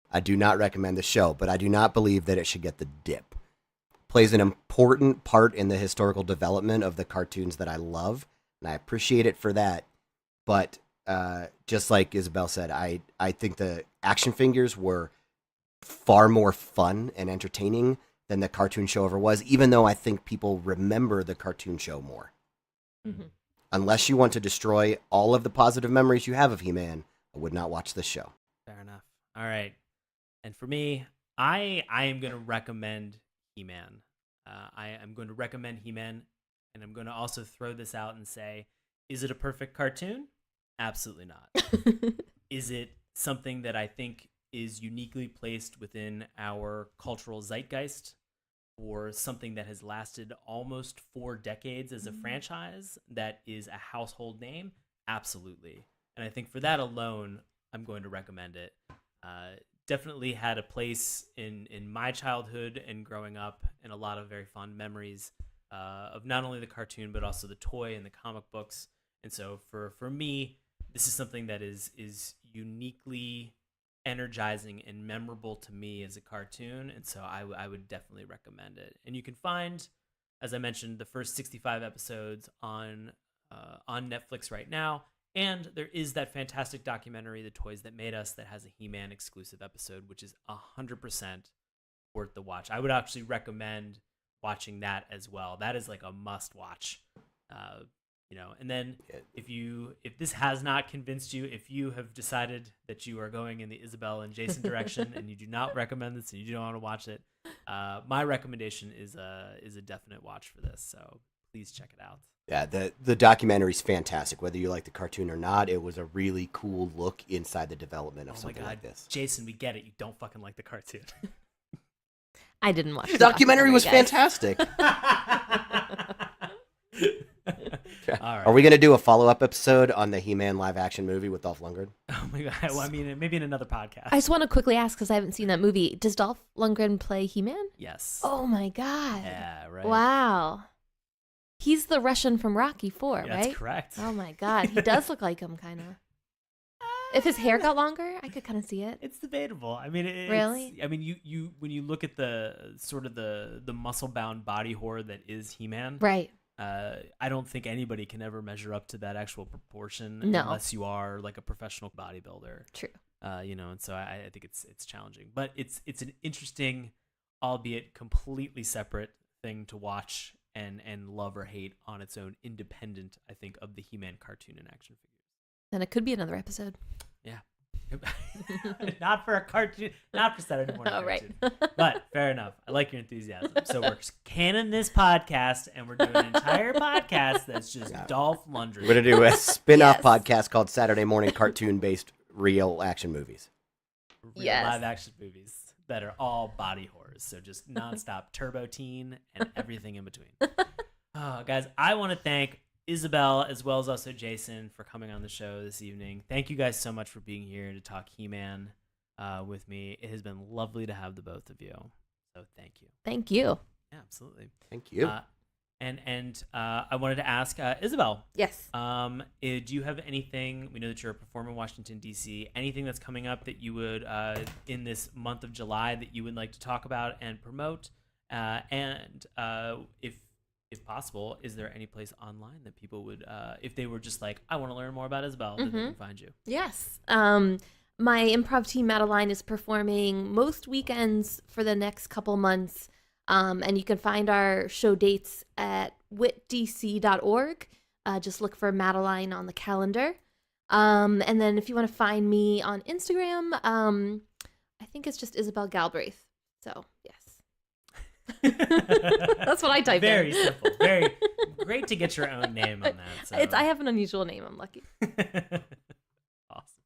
I do not recommend the show, but I do not believe that it should get the dip. Plays an important part in the historical development of the cartoons that I love, and I appreciate it for that. But just like Isabel said, I think the action figures were far more fun and entertaining than the cartoon show ever was, even though I think people remember the cartoon show more. Mm-hmm. Unless you want to destroy all of the positive memories you have of He-Man, I would not watch this show. Fair enough. All right. And for me, I am going to recommend He-Man. I am going to recommend He-Man, and I'm going to also throw this out and say, is it a perfect cartoon? Absolutely not. Is it something that I think is uniquely placed within our cultural zeitgeist, or something that has lasted almost 4 decades as a franchise that is a household name? Absolutely. And I think for that alone, I'm going to recommend it. Definitely had a place in my childhood and growing up, and a lot of very fond memories of not only the cartoon, but also the toy and the comic books. And so for me, this is something that is uniquely energizing and memorable to me as a cartoon. And so I would definitely recommend it. And you can find, as I mentioned, the first 65 episodes on Netflix right now. And there is that fantastic documentary, The Toys That Made Us, that has a He-Man exclusive episode, which is 100% worth the watch. I would actually recommend watching that as well. That is like a must watch. And then if this has not convinced you, if you have decided that you are going in the Isabel and Jason direction and you do not recommend this and you don't want to watch it, my recommendation is a definite watch for this. So please check it out. Yeah, the documentary's fantastic. Whether you like the cartoon or not, it was a really cool look inside the development of something like this. Jason, we get it. You don't fucking like the cartoon. I didn't watch The documentary was guys. fantastic. All right. Are we going to do a follow-up episode on the He-Man live-action movie with Dolph Lundgren? Oh my god! Well, I mean, maybe in another podcast. I just want to quickly ask, because I haven't seen that movie. Does Dolph Lundgren play He-Man? Yes. Oh my god! Yeah. Right. Wow. He's the Russian from Rocky IV, right? That's correct. Oh my god, he does look like him, kind of. If his hair got longer, I could kind of see it. It's debatable. I mean, Really? I mean, you when you look at the sort of the muscle-bound body horror that is He-Man, Right. I don't think anybody can ever measure up to that actual proportion No. unless you are like a professional bodybuilder. True. And so I think it's challenging, but it's an interesting, albeit completely separate thing to watch and love or hate on its own, independent, I think, of the He-Man cartoon and action figures. Then it could be another episode. Yeah. Not for a cartoon, not for Saturday morning Oh, right. cartoon. But fair enough. I like your enthusiasm. So we're canning this podcast, and we're doing an entire podcast that's just Dolph Lundgren. We're going to do a spin-off Yes. podcast called Saturday Morning Cartoon-based real action movies. Real Yes. live action movies that are all body horrors. So just nonstop turbo teen and everything in between. Guys, I want to thank Isabel as well as also Jason for coming on the show this evening. Thank you guys so much for being here to talk He-Man with me. It has been lovely to have the both of you. So thank you. Thank you. Yeah, absolutely. Thank you. And I wanted to ask Isabel. Yes. Do you have anything? We know that you're a performer in Washington D.C. Anything that's coming up that you would in this month of July that you would like to talk about and promote? And if possible, is there any place online that people would, if they were just like, I want to learn more about Isabel, that they can find you? Yes. My improv team, Madeline, is performing most weekends for the next couple months. And you can find our show dates at witdc.org. Just look for Madeline on the calendar. And then if you want to find me on Instagram, I think it's just Isabel Galbraith. So, yes. That's what I type Very in. simple. Very great to get your own name on that. So. I have an unusual name. I'm lucky. Awesome.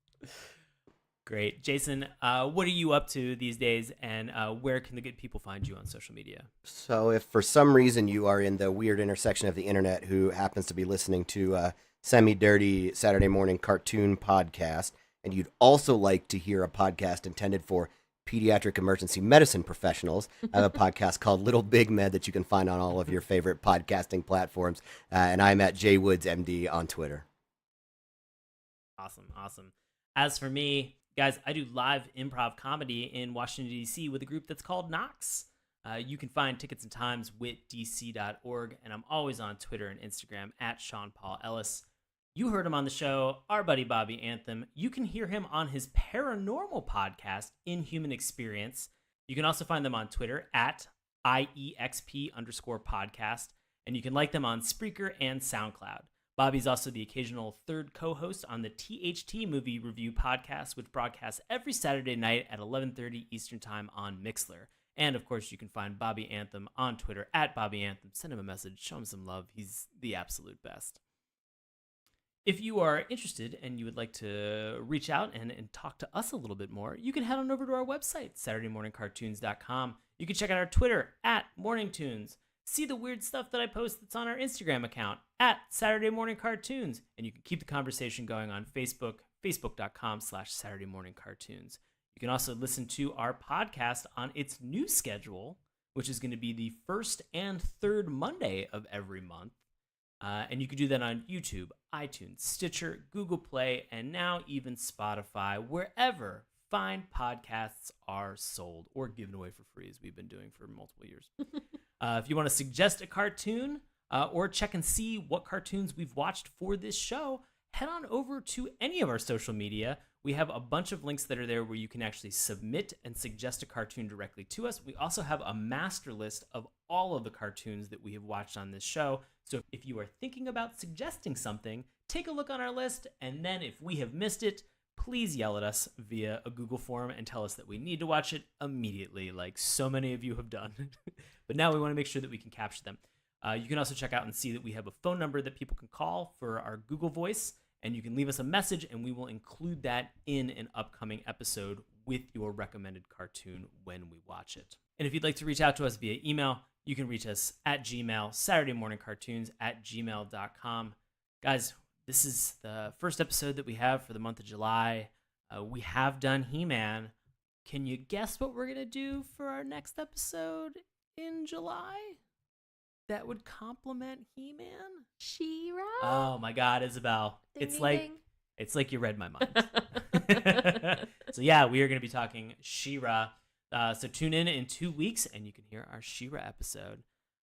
Great. Jason, what are you up to these days, and where can the good people find you on social media? So if for some reason you are in the weird intersection of the internet who happens to be listening to a semi-dirty Saturday morning cartoon podcast, and you'd also like to hear a podcast intended for pediatric emergency medicine professionals, I have a podcast called Little Big Med that you can find on all of your favorite podcasting platforms. And I'm at JWoodsMD on Twitter. Awesome. As for me, guys, I do live improv comedy in Washington, D.C. with a group that's called Knox. You can find tickets and times witdc.org, and I'm always on Twitter and Instagram at Sean Paul Ellis. You heard him on the show, our buddy Bobby Anthem. You can hear him on his paranormal podcast, Inhuman Experience. You can also find them on Twitter at IEXP_podcast, and you can like them on Spreaker and SoundCloud. Bobby's also the occasional third co-host on the THT Movie Review podcast, which broadcasts every Saturday night at 11:30 Eastern Time on Mixlr. And, of course, you can find Bobby Anthem on Twitter at Bobby Anthem. Send him a message. Show him some love. He's the absolute best. If you are interested and you would like to reach out and talk to us a little bit more, you can head on over to our website, SaturdayMorningCartoons.com. You can check out our Twitter at MorningTunes. See the weird stuff that I post that's on our Instagram account at Saturday Morning Cartoons. And you can keep the conversation going on Facebook, Facebook.com/Saturday Morning Cartoons. You can also listen to our podcast on its new schedule, which is going to be the first and third Monday of every month. And you can do that on YouTube, iTunes, Stitcher, Google Play, and now even Spotify, wherever fine podcasts are sold or given away for free, as we've been doing for multiple years. If you want to suggest a cartoon or check and see what cartoons we've watched for this show, head on over to any of our social media. We have a bunch of links that are there where you can actually submit and suggest a cartoon directly to us. We also have a master list of all of the cartoons that we have watched on this show. So if you are thinking about suggesting something, take a look on our list, and then if we have missed it, please yell at us via a Google form and tell us that we need to watch it immediately, like so many of you have done. But now we want to make sure that we can capture them. You can also check out and see that we have a phone number that people can call for our Google Voice, and you can leave us a message, and we will include that in an upcoming episode with your recommended cartoon when we watch it. And if you'd like to reach out to us via email, you can reach us at Gmail, SaturdayMorningCartoons@gmail.com. Guys, this is the first episode that we have for the month of July. We have done HeMan. Can you guess what we're going to do for our next episode in July that would complement HeMan? She-Ra? Oh my God, Isabel. Ding, It's ding, like ding. it's like you read my mind. So yeah, we are going to be talking She-Ra. So tune in 2 weeks and you can hear our She-Ra episode.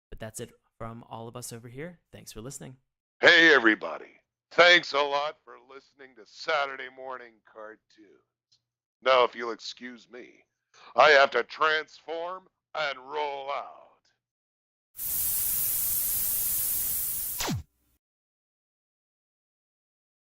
But that's it from all of us over here. Thanks for listening. Hey, everybody. Thanks a lot for listening to Saturday Morning Cartoons. Now, if you'll excuse me, I have to transform and roll out.